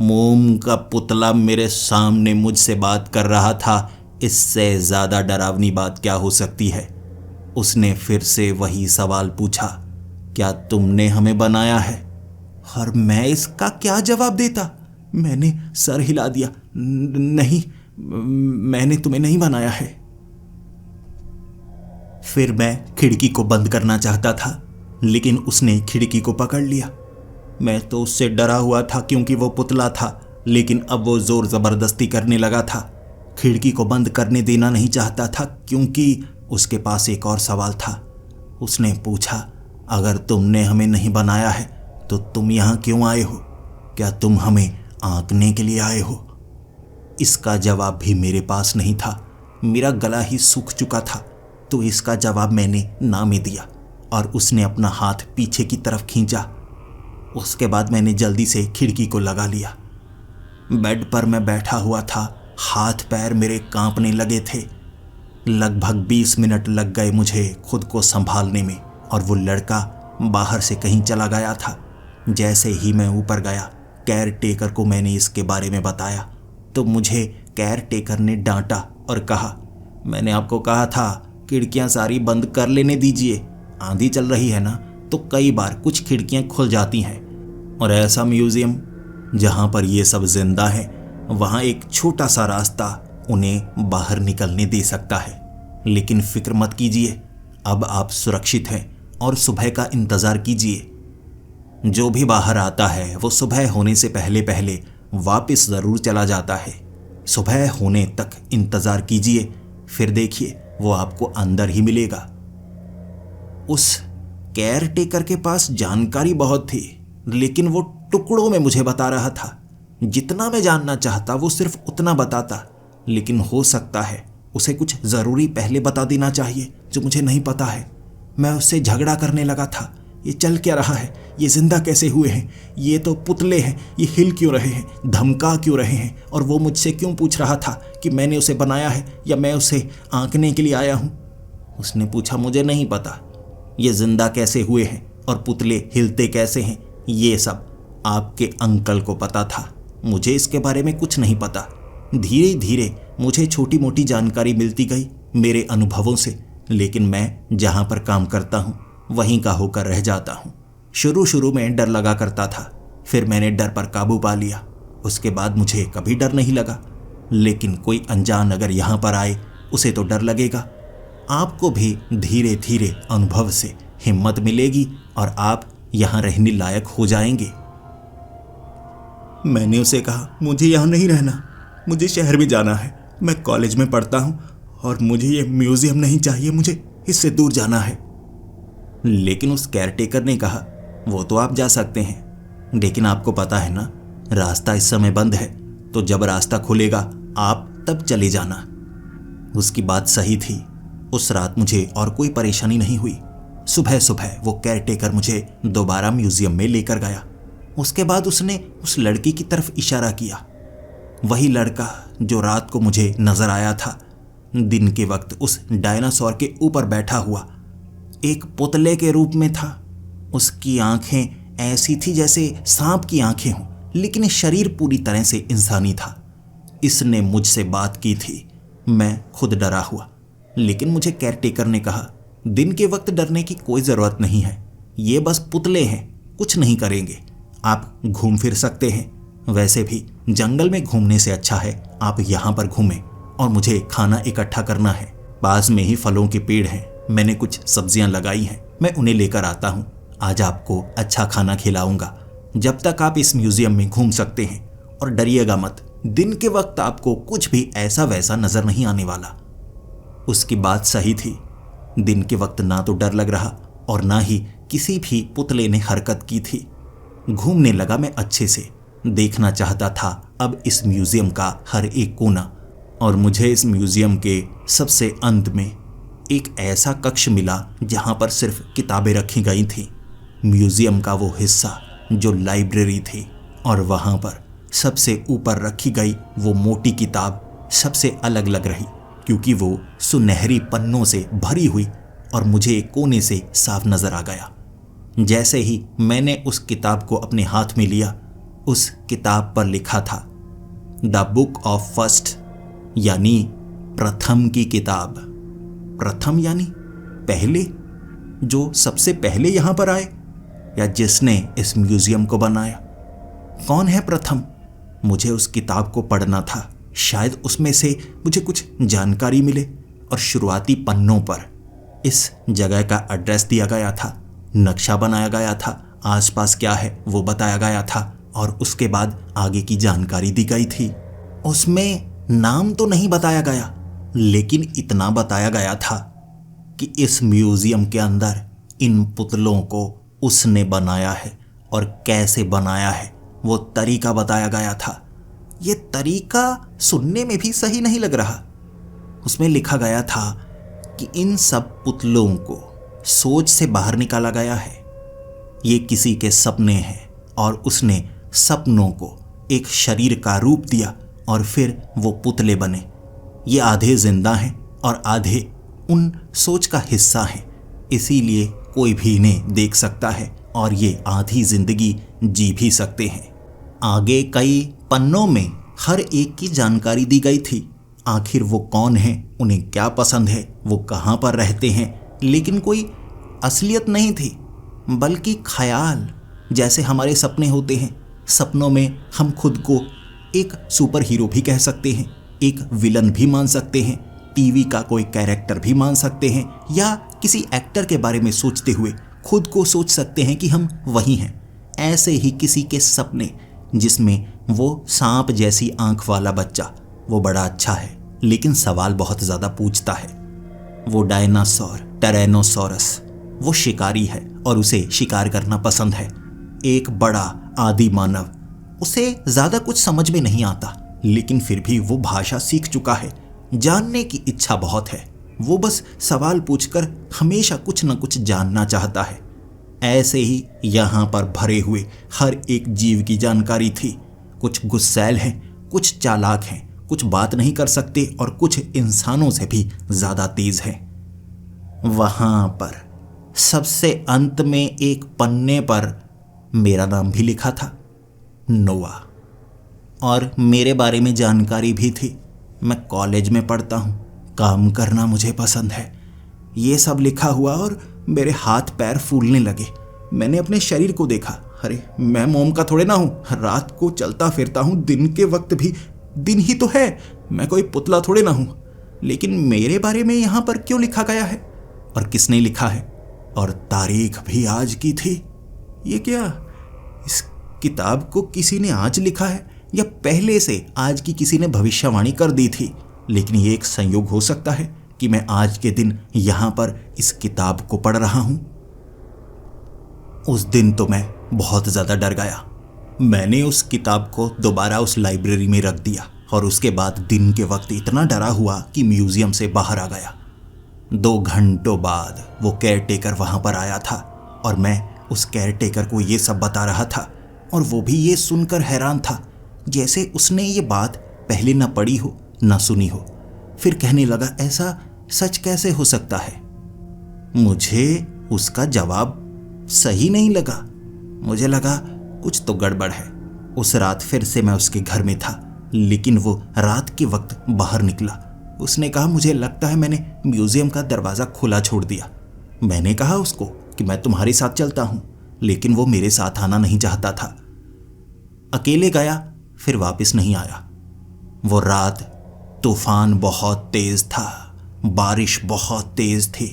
Speaker 1: मोम का पुतला मेरे सामने मुझसे बात कर रहा था। इससे ज़्यादा डरावनी बात क्या हो सकती है? उसने फिर से वही सवाल पूछा, क्या तुमने हमें बनाया है? और मैं इसका क्या जवाब देता? मैंने सर हिला दिया, नहीं, मैंने तुम्हें नहीं बनाया है। फिर मैं खिड़की को बंद करना चाहता था, लेकिन उसने खिड़की को पकड़ लिया। मैं तो उससे डरा हुआ था क्योंकि वो पुतला था, लेकिन अब वो जोर ज़बरदस्ती करने लगा था। खिड़की को बंद करने देना नहीं चाहता था क्योंकि उसके पास एक और सवाल था। उसने पूछा, अगर तुमने हमें नहीं बनाया है तो तुम यहाँ क्यों आए हो? क्या तुम हमें आंकने के लिए आए हो? इसका जवाब भी मेरे पास नहीं था, मेरा गला ही सूख चुका था, तो इसका जवाब मैंने ना में दिया और उसने अपना हाथ पीछे की तरफ खींचा। उसके बाद मैंने जल्दी से खिड़की को लगा लिया। बेड पर मैं बैठा हुआ था, हाथ पैर मेरे कांपने लगे थे। लगभग 20 मिनट लग गए मुझे खुद को संभालने में और वो लड़का बाहर से कहीं चला गया था। जैसे ही मैं ऊपर गया, केयर टेकर को मैंने इसके बारे में बताया तो मुझे केयर टेकर ने डांटा और कहा, मैंने आपको कहा था खिड़कियां सारी बंद कर लेने दीजिए, आंधी चल रही है ना, तो कई बार कुछ खिड़कियां खुल जाती हैं। और ऐसा म्यूजियम जहां पर ये सब जिंदा है, वहां एक छोटा सा रास्ता उन्हें बाहर निकलने दे सकता है। लेकिन फिक्र मत कीजिए, अब आप सुरक्षित हैं और सुबह का इंतज़ार कीजिए। जो भी बाहर आता है वो सुबह होने से पहले पहले वापस ज़रूर चला जाता है। सुबह होने तक इंतज़ार कीजिए, फिर देखिए वो आपको अंदर ही मिलेगा। उस केयर टेकर के पास जानकारी बहुत थी, लेकिन वो टुकड़ों में मुझे बता रहा था। जितना मैं जानना चाहता वो सिर्फ उतना बताता, लेकिन हो सकता है उसे कुछ ज़रूरी पहले बता देना चाहिए जो मुझे नहीं पता है। मैं उससे झगड़ा करने लगा था। ये चल क्या रहा है? ये जिंदा कैसे हुए हैं? ये तो पुतले हैं, ये हिल क्यों रहे हैं, धमका क्यों रहे हैं? और वो मुझसे क्यों पूछ रहा था कि मैंने उसे बनाया है या मैं उसे आंकने के लिए आया हूँ? उसने पूछा, मुझे नहीं पता ये जिंदा कैसे हुए हैं और पुतले हिलते कैसे हैं। ये सब आपके अंकल को पता था, मुझे इसके बारे में कुछ नहीं पता। धीरे धीरे मुझे छोटी मोटी जानकारी मिलती गई मेरे अनुभवों से, लेकिन मैं जहाँ पर काम करता हूँ वहीं का होकर रह जाता हूँ। शुरू में डर लगा करता था, फिर मैंने डर पर काबू पा लिया। उसके बाद मुझे कभी डर नहीं लगा। लेकिन कोई अनजान अगर यहाँ पर आए उसे तो डर लगेगा। आपको भी धीरे धीरे अनुभव से हिम्मत मिलेगी और आप यहाँ रहने लायक हो जाएंगे। मैंने उसे कहा, मुझे यहाँ नहीं रहना, मुझे शहर में जाना है। मैं कॉलेज में पढ़ता हूँ और मुझे ये म्यूजियम नहीं चाहिए, मुझे इससे दूर जाना है। लेकिन उस केयरटेकर ने कहा, वो तो आप जा सकते हैं, लेकिन आपको पता है ना रास्ता इस समय बंद है, तो जब रास्ता खुलेगा आप तब चले जाना। उसकी बात सही थी। उस रात मुझे और कोई परेशानी नहीं हुई। सुबह सुबह वो केयरटेकर मुझे दोबारा म्यूजियम में लेकर गया। उसके बाद उसने उस लड़की की तरफ इशारा किया, वही लड़का जो रात को मुझे नजर आया था, दिन के वक्त उस डायनासोर के ऊपर बैठा हुआ एक पुतले के रूप में था। उसकी आंखें ऐसी थी जैसे सांप की आंखें हों, लेकिन शरीर पूरी तरह से इंसानी था। इसने मुझसे बात की थी। मैं खुद डरा हुआ, लेकिन मुझे केयरटेकर ने कहा, दिन के वक्त डरने की कोई ज़रूरत नहीं है, ये बस पुतले हैं, कुछ नहीं करेंगे, आप घूम फिर सकते हैं। वैसे भी जंगल में घूमने से अच्छा है आप यहाँ पर घूमें, और मुझे खाना इकट्ठा करना है। पास में ही फलों के पेड़ हैं, मैंने कुछ सब्जियां लगाई हैं, मैं उन्हें लेकर आता हूँ। आज आपको अच्छा खाना खिलाऊंगा। जब तक आप इस म्यूजियम में घूम सकते हैं, और डरिएगा मत, दिन के वक्त आपको कुछ भी ऐसा वैसा नजर नहीं आने वाला। उसकी बात सही थी। दिन के वक्त ना तो डर लग रहा और ना ही किसी भी पुतले ने हरकत की थी। घूमने लगा मैं अच्छे से, देखना चाहता था अब इस म्यूजियम का हर एक कोना। और मुझे इस म्यूजियम के सबसे अंत में एक ऐसा कक्ष मिला जहां पर सिर्फ किताबें रखी गई थी। म्यूजियम का वो हिस्सा जो लाइब्रेरी थी, और वहां पर सबसे ऊपर रखी गई वो मोटी किताब सबसे अलग लग रही, क्योंकि वो सुनहरी पन्नों से भरी हुई और मुझे एक कोने से साफ नजर आ गया। जैसे ही मैंने उस किताब को अपने हाथ में लिया, उस किताब पर लिखा था द बुक ऑफ फर्स्ट, यानी प्रथम की किताब। प्रथम यानी पहले, जो सबसे पहले यहां पर आए, या जिसने इस म्यूजियम को बनाया। कौन है प्रथम? मुझे उस किताब को पढ़ना था, शायद उसमें से मुझे कुछ जानकारी मिले। और शुरुआती पन्नों पर इस जगह का एड्रेस दिया गया था, नक्शा बनाया गया था, आसपास क्या है वो बताया गया था, और उसके बाद आगे की जानकारी दी गई थी। उसमें नाम तो नहीं बताया गया, लेकिन इतना बताया गया था कि इस म्यूजियम के अंदर इन पुतलों को उसने बनाया है, और कैसे बनाया है वो तरीका बताया गया था। ये तरीका सुनने में भी सही नहीं लग रहा। उसमें लिखा गया था कि इन सब पुतलों को सोच से बाहर निकाला गया है, ये किसी के सपने हैं, और उसने सपनों को एक शरीर का रूप दिया और फिर वो पुतले बने। ये आधे जिंदा हैं और आधे उन सोच का हिस्सा हैं, इसीलिए कोई भी इन्हें देख सकता है और ये आधी जिंदगी जी भी सकते हैं। आगे कई पन्नों में हर एक की जानकारी दी गई थी। आखिर वो कौन है, उन्हें क्या पसंद है, वो कहाँ पर रहते हैं, लेकिन कोई असलियत नहीं थी, बल्कि ख्याल। जैसे हमारे सपने होते हैं, सपनों में हम खुद को एक सुपर हीरो भी कह सकते हैं, एक विलन भी मान सकते हैं, टीवी का कोई कैरेक्टर भी मान सकते हैं, या किसी एक्टर के बारे में सोचते हुए खुद को सोच सकते हैं कि हम वही हैं। ऐसे ही किसी के सपने जिसमें वो सांप जैसी आंख वाला बच्चा, वो बड़ा अच्छा है, लेकिन सवाल बहुत ज़्यादा पूछता है। वो डायनासोर, टेरानोसॉरस, वो शिकारी है और उसे शिकार करना पसंद है। एक बड़ा आदि मानव। उसे ज्यादा कुछ समझ में नहीं आता, लेकिन फिर भी वो भाषा सीख चुका है। जानने की इच्छा बहुत है। वो बस सवाल पूछकर हमेशा कुछ न कुछ जानना चाहता है। ऐसे ही यहाँ पर भरे हुए हर एक जीव की जानकारी थी। कुछ गुस्सैल हैं, कुछ चालाक हैं, कुछ बात नहीं कर सकते और कुछ इंसानों से भी ज्यादा तेज हैं। वहां पर सबसे अंत में एक पन्ने पर मेरा नाम भी लिखा था, नोआ, और मेरे बारे में जानकारी भी थी। मैं कॉलेज में पढ़ता हूँ, काम करना मुझे पसंद है। ये सब लिखा हुआ और मेरे हाथ पैर फूलने लगे। मैंने अपने शरीर को देखा। अरे मैं मोम का थोड़े ना हूँ, रात को चलता फिरता हूँ, दिन के वक्त भी दिन ही तो है। मैं कोई पुतला थोड़े ना हूँ। लेकिन मेरे बारे में यहाँ पर क्यों लिखा गया है और किसने लिखा है? और तारीख भी आज की थी। ये क्या, इस किताब को किसी ने आज लिखा है या पहले से आज की किसी ने भविष्यवाणी कर दी थी? लेकिन ये एक संयोग हो सकता है कि मैं आज के दिन यहाँ पर इस किताब को पढ़ रहा हूँ। उस दिन तो मैं बहुत ज़्यादा डर गया। मैंने उस किताब को दोबारा उस लाइब्रेरी में रख दिया और उसके बाद दिन के वक्त इतना डरा हुआ कि म्यूजियम से बाहर आ गया। 2 घंटों बाद वो केयरटेकर वहाँ पर आया था और मैं उस केयरटेकर को ये सब बता रहा था और वो भी ये सुनकर हैरान था, जैसे उसने ये बात पहले ना पढ़ी हो ना सुनी हो। फिर कहने लगा, ऐसा सच कैसे हो सकता है? मुझे उसका जवाब सही नहीं लगा। मुझे लगा कुछ तो गड़बड़ है। उस रात फिर से मैं उसके घर में था, लेकिन वो रात के वक्त बाहर निकला। उसने कहा, मुझे लगता है मैंने म्यूजियम का दरवाज़ा खुला छोड़ दिया। मैंने कहा उसको कि मैं तुम्हारे साथ चलता हूँ, लेकिन वो मेरे साथ आना नहीं चाहता था। अकेले गया, फिर वापस नहीं आया। वो रात तूफान बहुत तेज था, बारिश बहुत तेज थी।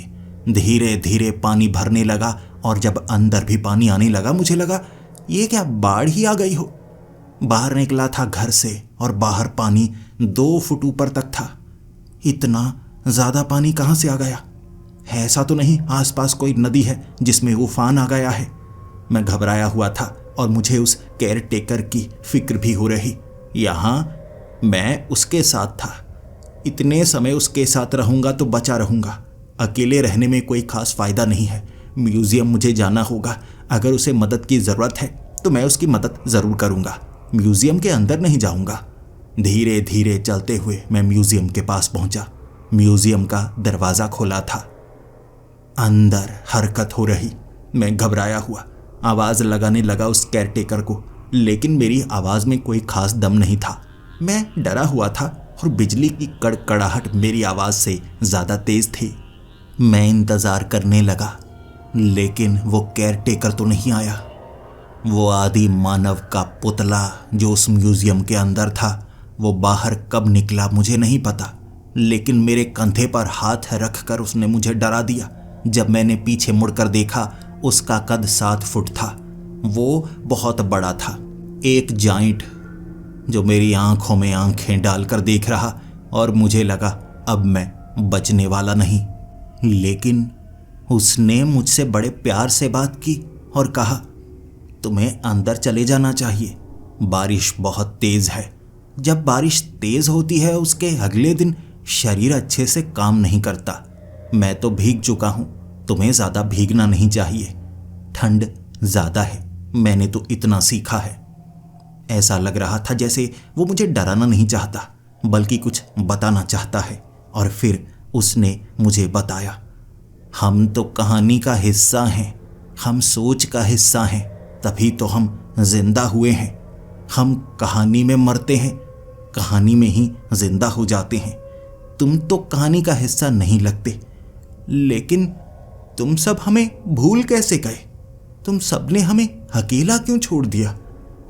Speaker 1: धीरे धीरे पानी भरने लगा और जब अंदर भी पानी आने लगा, मुझे लगा ये क्या बाढ़ ही आ गई हो। बाहर निकला था घर से और बाहर पानी 2 फुट ऊपर तक था। इतना ज़्यादा पानी कहाँ से आ गया? ऐसा तो नहीं आसपास कोई नदी है जिसमें उफान आ गया है? मैं घबराया हुआ था और मुझे उस केयरटेकर की फिक्र भी हो रही। यहाँ मैं उसके साथ था। इतने समय उसके साथ रहूँगा तो बचा रहूँगा। अकेले रहने में कोई खास फ़ायदा नहीं है। म्यूज़ियम मुझे जाना होगा। अगर उसे मदद की ज़रूरत है तो मैं उसकी मदद ज़रूर करूँगा। म्यूज़ियम के अंदर नहीं जाऊँगा। धीरे धीरे चलते हुए मैं म्यूज़ियम के पास पहुँचा। म्यूज़ियम का दरवाज़ा खोला था। अंदर हरकत हो रही। मैं घबराया हुआ आवाज़ लगाने लगा उस केयरटेकर को, लेकिन मेरी आवाज़ में कोई खास दम नहीं था। मैं डरा हुआ था और बिजली की कड़कड़ाहट मेरी आवाज़ से ज़्यादा तेज़ थी। मैं इंतज़ार करने लगा, लेकिन वो केयरटेकर तो नहीं आया। वो आदि मानव का पुतला जो उस म्यूज़ियम के अंदर था, वो बाहर कब निकला मुझे नहीं पता, लेकिन मेरे कंधे पर हाथ रख कर उसने मुझे डरा दिया। जब मैंने पीछे मुड़कर देखा, उसका कद 7 फुट था। वो बहुत बड़ा था, एक जाइंट जो मेरी आंखों में आंखें डालकर देख रहा, और मुझे लगा अब मैं बचने वाला नहीं। लेकिन उसने मुझसे बड़े प्यार से बात की और कहा, तुम्हें अंदर चले जाना चाहिए, बारिश बहुत तेज़ है। जब बारिश तेज़ होती है उसके अगले दिन शरीर अच्छे से काम नहीं करता। मैं तो भीग चुका हूँ, तुम्हें ज़्यादा भीगना नहीं चाहिए, ठंड ज़्यादा है, मैंने तो इतना सीखा है। ऐसा लग रहा था जैसे वो मुझे डराना नहीं चाहता, बल्कि कुछ बताना चाहता है। और फिर उसने मुझे बताया, हम तो कहानी का हिस्सा हैं, हम सोच का हिस्सा हैं, तभी तो हम जिंदा हुए हैं। हम कहानी में मरते हैं, कहानी में ही जिंदा हो जाते हैं। तुम तो कहानी का हिस्सा नहीं लगते, लेकिन तुम सब हमें भूल कैसे गए? तुम सबने हमें अकेला क्यों छोड़ दिया?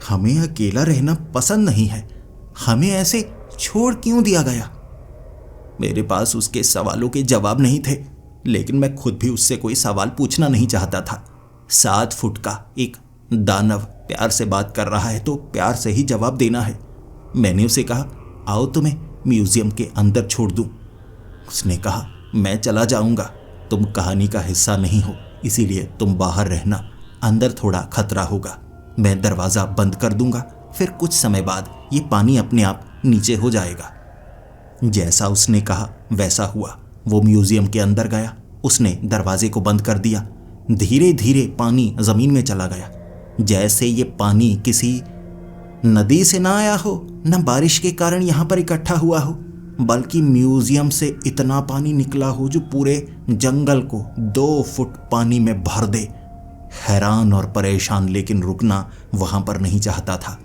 Speaker 1: हमें अकेला रहना पसंद नहीं है, हमें ऐसे छोड़ क्यों दिया गया? मेरे पास उसके सवालों के जवाब नहीं थे, लेकिन मैं खुद भी उससे कोई सवाल पूछना नहीं चाहता था। 7 फुट का एक दानव प्यार से बात कर रहा है तो प्यार से ही जवाब देना है। मैंने उसे कहा, आओ तुम्हें म्यूजियम के अंदर छोड़ दूं। उसने कहा, मैं चला जाऊंगा, तुम कहानी का हिस्सा नहीं हो, इसीलिए तुम बाहर रहना, अंदर थोड़ा खतरा होगा। मैं दरवाज़ा बंद कर दूंगा, फिर कुछ समय बाद ये पानी अपने आप नीचे हो जाएगा। जैसा उसने कहा वैसा हुआ। वो म्यूजियम के अंदर गया, उसने दरवाजे को बंद कर दिया। धीरे धीरे पानी ज़मीन में चला गया, जैसे ये पानी किसी नदी से ना आया हो, न बारिश के कारण यहाँ पर इकट्ठा हुआ हो, बल्कि म्यूजियम से इतना पानी निकला हो जो पूरे जंगल को 2 फुट पानी में भर दे। हैरान और परेशान, लेकिन रुकना वहाँ पर नहीं चाहता था।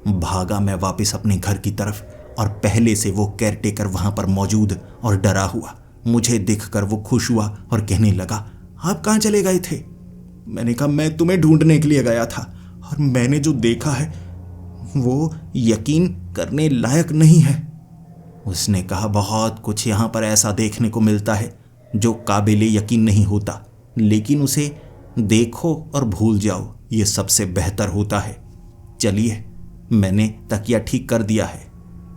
Speaker 1: भागा मैं वापस अपने घर की तरफ, और पहले से वो केयरटेकर वहाँ पर मौजूद और डरा हुआ। मुझे देखकर वो खुश हुआ और कहने लगा, आप कहाँ चले गए थे? मैंने कहा, मैं तुम्हें ढूंढने के लिए गया था, और मैंने जो देखा है वो यकीन करने लायक नहीं है। उसने कहा, बहुत कुछ यहाँ पर ऐसा देखने को मिलता है जो काबिले यकीन नहीं होता, लेकिन उसे देखो और भूल जाओ, ये सबसे बेहतर होता है। चलिए, मैंने तकिया ठीक कर दिया है,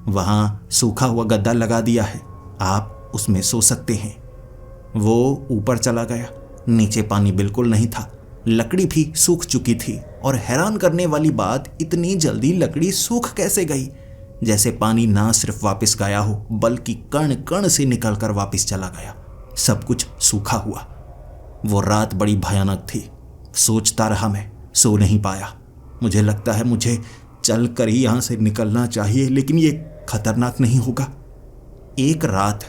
Speaker 1: वहाँ सूखा हुआ गद्दा लगा दिया है, आप उसमें सो सकते हैं। वो ऊपर चला गया। नीचे पानी बिल्कुल नहीं था, लकड़ी भी सूख चुकी थी, और हैरान करने वाली बात, इतनी जल्दी लकड़ी सूख कैसे गई? जैसे पानी ना सिर्फ वापस गया हो, बल्कि कण कण से निकलकर वापस चला गया। सब कुछ सूखा हुआ। वो रात बड़ी भयानक थी। सोचता रहा, मैं सो नहीं पाया। मुझे लगता है मुझे चल कर ही यहाँ से निकलना चाहिए, लेकिन ये खतरनाक नहीं होगा? एक रात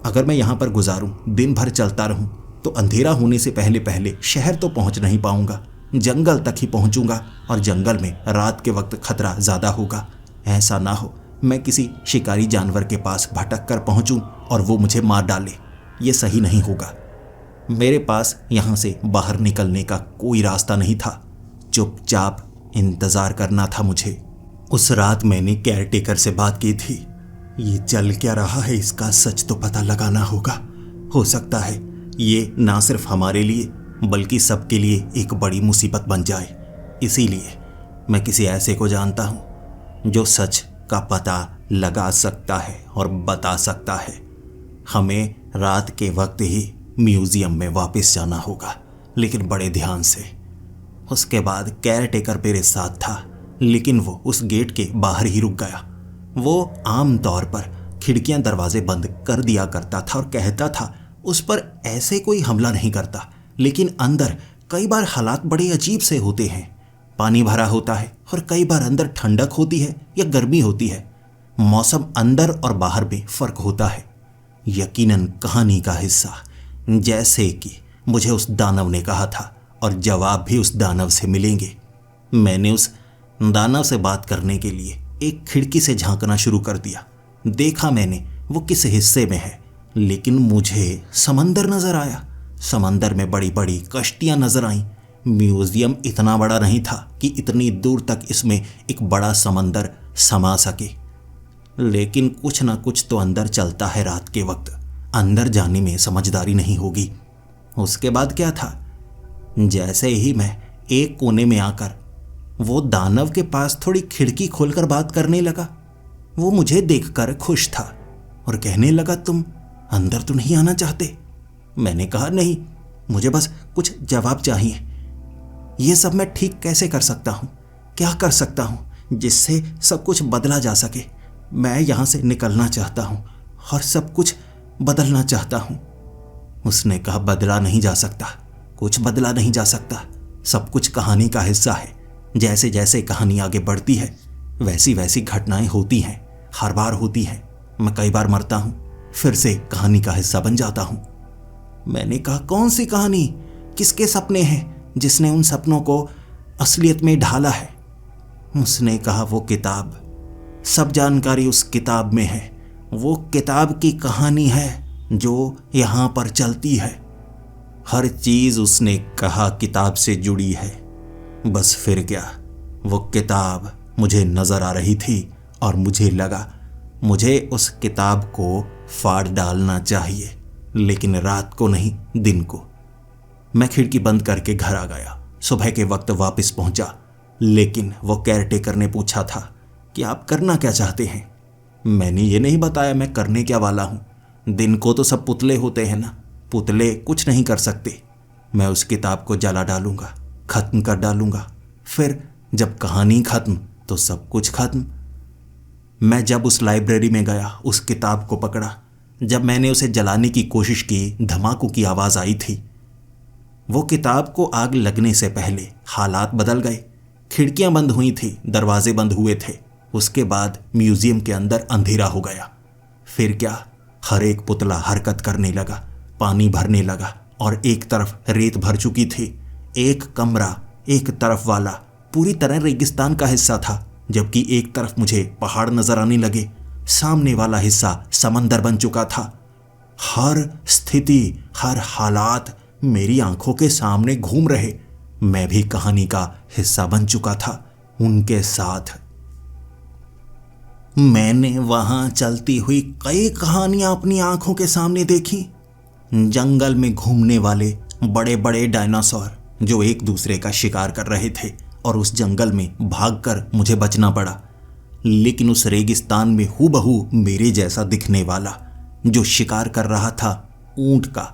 Speaker 1: अगर मैं यहाँ पर गुजारूं, दिन भर चलता रहूं, तो अंधेरा होने से पहले पहले शहर तो पहुँच नहीं पाऊंगा, जंगल तक ही पहुँचूंगा, और जंगल में रात के वक्त खतरा ज़्यादा होगा। ऐसा ना हो मैं किसी शिकारी जानवर के पास भटक कर पहुँचूँ और वो मुझे मार डाले। ये सही नहीं होगा। मेरे पास यहाँ से बाहर निकलने का कोई रास्ता नहीं था। चुपचाप इंतज़ार करना था मुझे। उस रात मैंने केयरटेकर से बात की थी। ये चल क्या रहा है, इसका सच तो पता लगाना होगा। हो सकता है ये ना सिर्फ हमारे लिए बल्कि सबके लिए एक बड़ी मुसीबत बन जाए। इसीलिए मैं किसी ऐसे को जानता हूँ जो सच का पता लगा सकता है और बता सकता है। हमें रात के वक्त ही म्यूजियम में वापस जाना होगा, लेकिन बड़े ध्यान से। उसके बाद केयरटेकर मेरे साथ था, लेकिन वो उस गेट के बाहर ही रुक गया। वो आम तौर पर खिड़कियां दरवाजे बंद कर दिया करता था और कहता था उस पर ऐसे कोई हमला नहीं करता, लेकिन अंदर कई बार हालात बड़े अजीब से होते हैं। पानी भरा होता है और कई बार अंदर ठंडक होती है या गर्मी होती है। मौसम अंदर और बाहर में फर्क होता है। यकीनन कहानी का हिस्सा, जैसे कि मुझे उस दानव ने कहा था, और जवाब भी उस दानव से मिलेंगे। मैंने उस दानव से बात करने के लिए एक खिड़की से झांकना शुरू कर दिया। देखा मैंने वो किस हिस्से में है, लेकिन मुझे समंदर नजर आया। समंदर में बड़ी बड़ी कश्तियां नजर आईं। म्यूजियम इतना बड़ा नहीं था कि इतनी दूर तक इसमें एक बड़ा समंदर समा सके, लेकिन कुछ ना कुछ तो अंदर चलता है रात के वक्त। अंदर जाने में समझदारी नहीं होगी। उसके बाद क्या था, जैसे ही मैं एक कोने में आकर वो दानव के पास थोड़ी खिड़की खोलकर बात करने लगा, वो मुझे देखकर खुश था और कहने लगा, तुम अंदर तो नहीं आना चाहते? मैंने कहा, नहीं, मुझे बस कुछ जवाब चाहिए। ये सब मैं ठीक कैसे कर सकता हूँ? क्या कर सकता हूँ जिससे सब कुछ बदला जा सके? मैं यहाँ से निकलना चाहता हूँ और सब कुछ बदलना चाहता हूँ। उसने कहा, बदला नहीं जा सकता, कुछ बदला नहीं जा सकता। सब कुछ कहानी का हिस्सा है। जैसे जैसे कहानी आगे बढ़ती है वैसी वैसी घटनाएं होती हैं, हर बार होती हैं। मैं कई बार मरता हूँ, फिर से कहानी का हिस्सा बन जाता हूँ। मैंने कहा, कौन सी कहानी? किसके सपने हैं जिसने उन सपनों को असलियत में ढाला है? उसने कहा, वो किताब, सब जानकारी उस किताब में है। वो किताब की कहानी है जो यहाँ पर चलती है। हर चीज़ उसने कहा किताब से जुड़ी है। बस फिर क्या, वो किताब मुझे नज़र आ रही थी और मुझे लगा मुझे उस किताब को फाड़ डालना चाहिए, लेकिन रात को नहीं, दिन को। मैं खिड़की बंद करके घर आ गया। सुबह के वक्त वापस पहुंचा, लेकिन वो केयरटेकर ने पूछा था कि आप करना क्या चाहते हैं? मैंने ये नहीं बताया मैं करने क्या वाला हूँ। दिन को तो सब पुतले होते हैं ना, पुतले कुछ नहीं कर सकते। मैं उस किताब को जला डालूंगा, ख़त्म कर डालूंगा, फिर जब कहानी खत्म तो सब कुछ खत्म। मैं जब उस लाइब्रेरी में गया, उस किताब को पकड़ा, जब मैंने उसे जलाने की कोशिश की, धमाकों की आवाज़ आई थी। वो किताब को आग लगने से पहले हालात बदल गए। खिड़कियां बंद हुई थी, दरवाजे बंद हुए थे। उसके बाद म्यूजियम के अंदर अंधेरा हो गया। फिर क्या, हर एक पुतला हरकत करने लगा, पानी भरने लगा और एक तरफ रेत भर चुकी थी। एक कमरा एक तरफ वाला पूरी तरह रेगिस्तान का हिस्सा था, जबकि एक तरफ मुझे पहाड़ नजर आने लगे। सामने वाला हिस्सा समंदर बन चुका था। हर स्थिति, हर हालात मेरी आंखों के सामने घूम रहे। मैं भी कहानी का हिस्सा बन चुका था उनके साथ। मैंने वहां चलती हुई कई कहानियां अपनी आंखों के सामने देखी। जंगल में घूमने वाले बड़े बड़े डायनासोर जो एक दूसरे का शिकार कर रहे थे, और उस जंगल में भागकर मुझे बचना पड़ा। लेकिन उस रेगिस्तान में हूबहू मेरे जैसा दिखने वाला जो शिकार कर रहा था ऊंट का,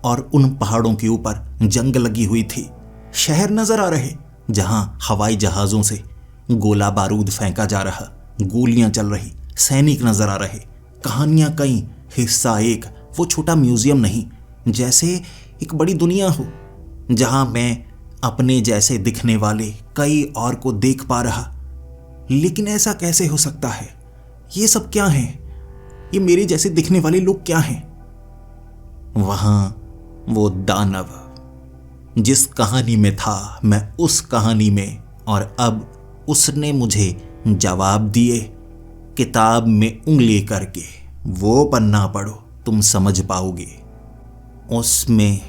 Speaker 1: और उन पहाड़ों के ऊपर जंग लगी हुई थी। शहर नजर आ रहे जहां हवाई जहाजों से गोला बारूद फेंका जा रहा, गोलियां चल रही, सैनिक नजर आ रहे। कहानियां कई, हिस्सा एक। वो छोटा म्यूजियम नहीं, जैसे एक बड़ी दुनिया हो जहां मैं अपने जैसे दिखने वाले कई और को देख पा रहा। लेकिन ऐसा कैसे हो सकता है? ये सब क्या है? ये मेरे जैसे दिखने वाले लोग क्या हैं? वहां वो दानव जिस कहानी में था, मैं उस कहानी में, और अब उसने मुझे जवाब दिए। किताब में उंगली करके वो पन्ना पढ़ो, तुम समझ पाओगे। उसमें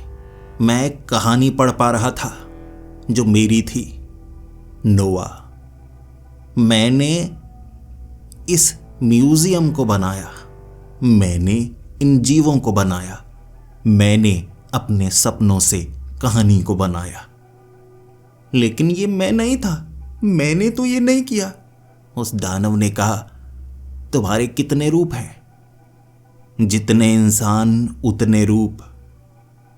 Speaker 1: मैं एक कहानी पढ़ पा रहा था जो मेरी थी, नोआ। मैंने इस म्यूजियम को बनाया, मैंने इन जीवों को बनाया, मैंने अपने सपनों से कहानी को बनाया। लेकिन ये मैं नहीं था, मैंने तो ये नहीं किया। उस दानव ने कहा, तुम्हारे कितने रूप हैं? जितने इंसान उतने रूप।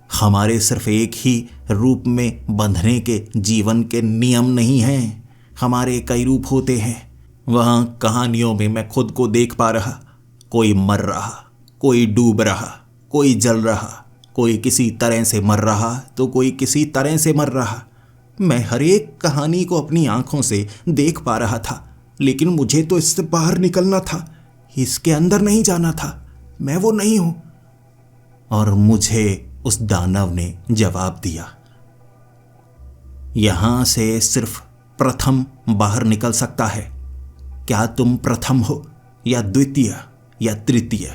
Speaker 1: हमारे सिर्फ एक ही रूप में बंधने के जीवन के नियम नहीं हैं, हमारे कई रूप होते हैं। वहां कहानियों में मैं खुद को देख पा रहा। कोई मर रहा, कोई डूब रहा, कोई जल रहा, कोई किसी तरह से मर रहा तो कोई किसी तरह से मर रहा। मैं हर एक कहानी को अपनी आंखों से देख पा रहा था। लेकिन मुझे तो इससे बाहर निकलना था, इसके अंदर नहीं जाना था। मैं वो नहीं हूं। और मुझे उस दानव ने जवाब दिया, यहां से सिर्फ प्रथम बाहर निकल सकता है। क्या तुम प्रथम हो या द्वितीय या तृतीय?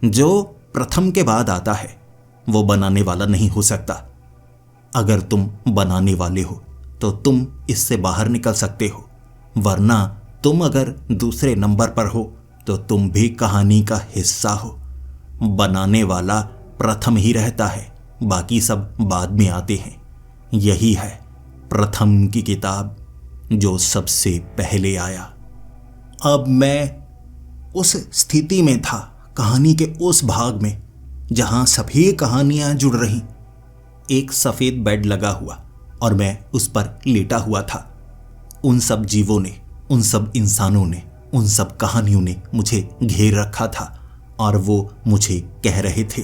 Speaker 1: जो प्रथम के बाद आता है वो बनाने वाला नहीं हो सकता। अगर तुम बनाने वाले हो तो तुम इससे बाहर निकल सकते हो, वरना तुम अगर दूसरे नंबर पर हो तो तुम भी कहानी का हिस्सा हो। बनाने वाला प्रथम ही रहता है, बाकी सब बाद में आते हैं। यही है प्रथम की किताब जो सबसे पहले आया। अब मैं उस स्थिति में था, कहानी के उस भाग में जहां सभी कहानियां जुड़ रही। एक सफेद बेड लगा हुआ और मैं उस पर लेटा हुआ था। उन सब जीवों ने, उन सब इंसानों ने, उन सब कहानियों ने मुझे घेर रखा था और वो मुझे कह रहे थे,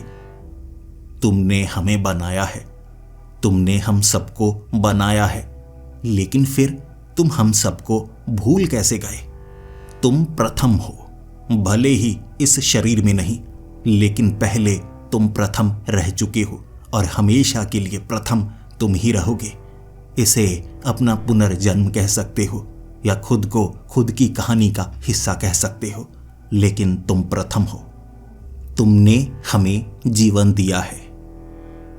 Speaker 1: तुमने हमें बनाया है, तुमने हम सबको बनाया है, लेकिन फिर तुम हम सबको भूल कैसे गए? तुम प्रथम हो, भले ही इस शरीर में नहीं, लेकिन पहले तुम प्रथम रह चुके हो और हमेशा के लिए प्रथम तुम ही रहोगे। इसे अपना पुनर्जन्म कह सकते हो या खुद को खुद की कहानी का हिस्सा कह सकते हो, लेकिन तुम प्रथम हो। तुमने हमें जीवन दिया है,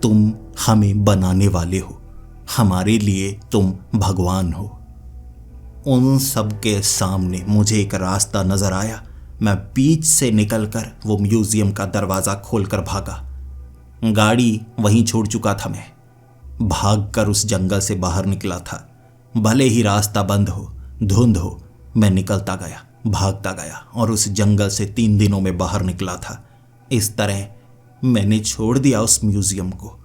Speaker 1: तुम हमें बनाने वाले हो, हमारे लिए तुम भगवान हो। उन सब के सामने मुझे एक रास्ता नजर आया। मैं बीच से निकलकर वो म्यूजियम का दरवाज़ा खोलकर भागा। गाड़ी वहीं छोड़ चुका था। मैं भागकर उस जंगल से बाहर निकला था। भले ही रास्ता बंद हो, धुंध हो, मैं निकलता गया, भागता गया और उस जंगल से 3 दिनों में बाहर निकला था। इस तरह मैंने छोड़ दिया उस म्यूजियम को,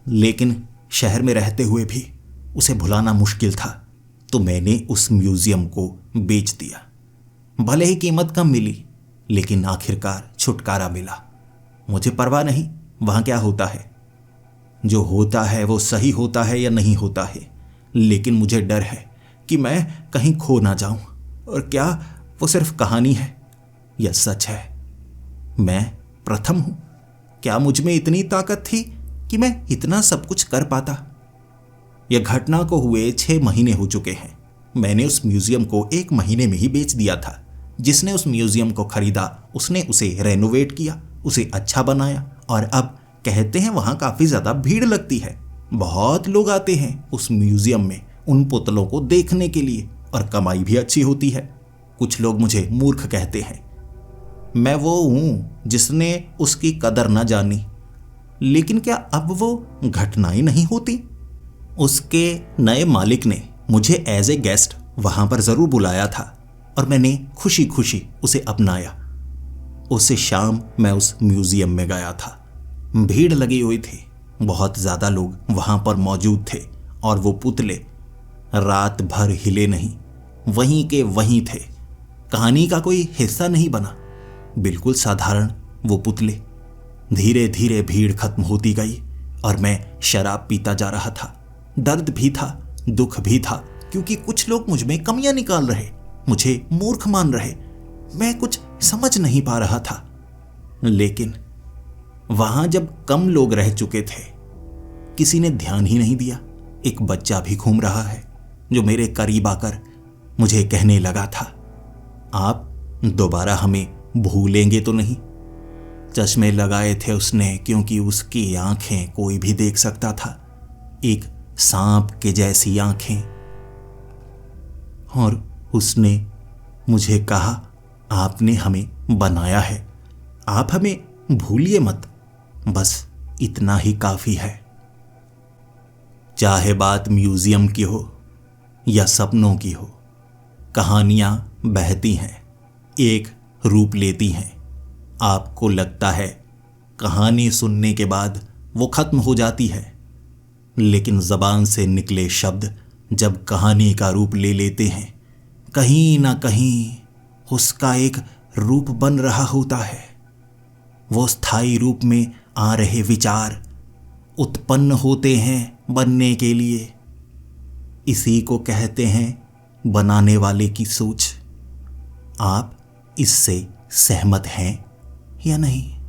Speaker 1: लेकिन शहर में रहते हुए भी उसे भुलाना मुश्किल था। तो मैंने उस म्यूजियम को बेच दिया। भले ही कीमत कम मिली, लेकिन आखिरकार छुटकारा मिला। मुझे परवाह नहीं वहां क्या होता है, जो होता है वो सही होता है या नहीं होता है, लेकिन मुझे डर है कि मैं कहीं खो ना जाऊं। और क्या वो सिर्फ कहानी है या सच है? मैं प्रथम हूं। क्या मुझ में इतनी ताकत थी कि मैं इतना सब कुछ कर पाता? यह घटना को हुए 6 महीने हो चुके हैं। मैंने उस म्यूजियम को 1 महीने में ही बेच दिया था। जिसने उस म्यूजियम को खरीदा उसने उसे रेनोवेट किया, उसे अच्छा बनाया, और अब कहते हैं वहां काफी ज्यादा भीड़ लगती है। बहुत लोग आते हैं उस म्यूजियम में उन पुतलों को देखने के लिए, और कमाई भी अच्छी होती है। कुछ लोग मुझे मूर्ख कहते हैं। मैं वो हूं जिसने उसकी कदर न जानी, लेकिन क्या अब वो घटनाएं नहीं होती? उसके नए मालिक ने मुझे एज ए गेस्ट वहां पर जरूर बुलाया था, और मैंने खुशी खुशी उसे अपनाया। उसे शाम मैं उस म्यूजियम में गया था। भीड़ लगी हुई थी, बहुत ज्यादा लोग वहां पर मौजूद थे, और वो पुतले रात भर हिले नहीं, वहीं के वहीं थे। कहानी का कोई हिस्सा नहीं बना, बिल्कुल साधारण वो पुतले। धीरे धीरे भीड़ खत्म होती गई और मैं शराब पीता जा रहा था। दर्द भी था, दुख भी था, क्योंकि कुछ लोग मुझ में कमियां निकाल रहे, मुझे मूर्ख मान रहे। मैं कुछ समझ नहीं पा रहा था। लेकिन वहां जब कम लोग रह चुके थे, किसी ने ध्यान ही नहीं दिया। एक बच्चा भी घूम रहा है जो मेरे करीब आकर मुझे कहने लगा था, आप दोबारा हमें भूलेंगे तो नहीं? चश्मे लगाए थे उसने, क्योंकि उसकी आंखें कोई भी देख सकता था, एक सांप के जैसी आंखें। और उसने मुझे कहा, आपने हमें बनाया है, आप हमें भूलिए मत, बस इतना ही काफी है। चाहे बात म्यूजियम की हो या सपनों की हो, कहानियां बहती हैं, एक रूप लेती हैं। आपको लगता है कहानी सुनने के बाद वो खत्म हो जाती है, लेकिन जबान से निकले शब्द जब कहानी का रूप ले लेते हैं, कहीं ना कहीं उसका एक रूप बन रहा होता है। वो स्थायी रूप में आ रहे विचार उत्पन्न होते हैं बनने के लिए। इसी को कहते हैं बनाने वाले की सोच। आप इससे सहमत हैं या नहीं?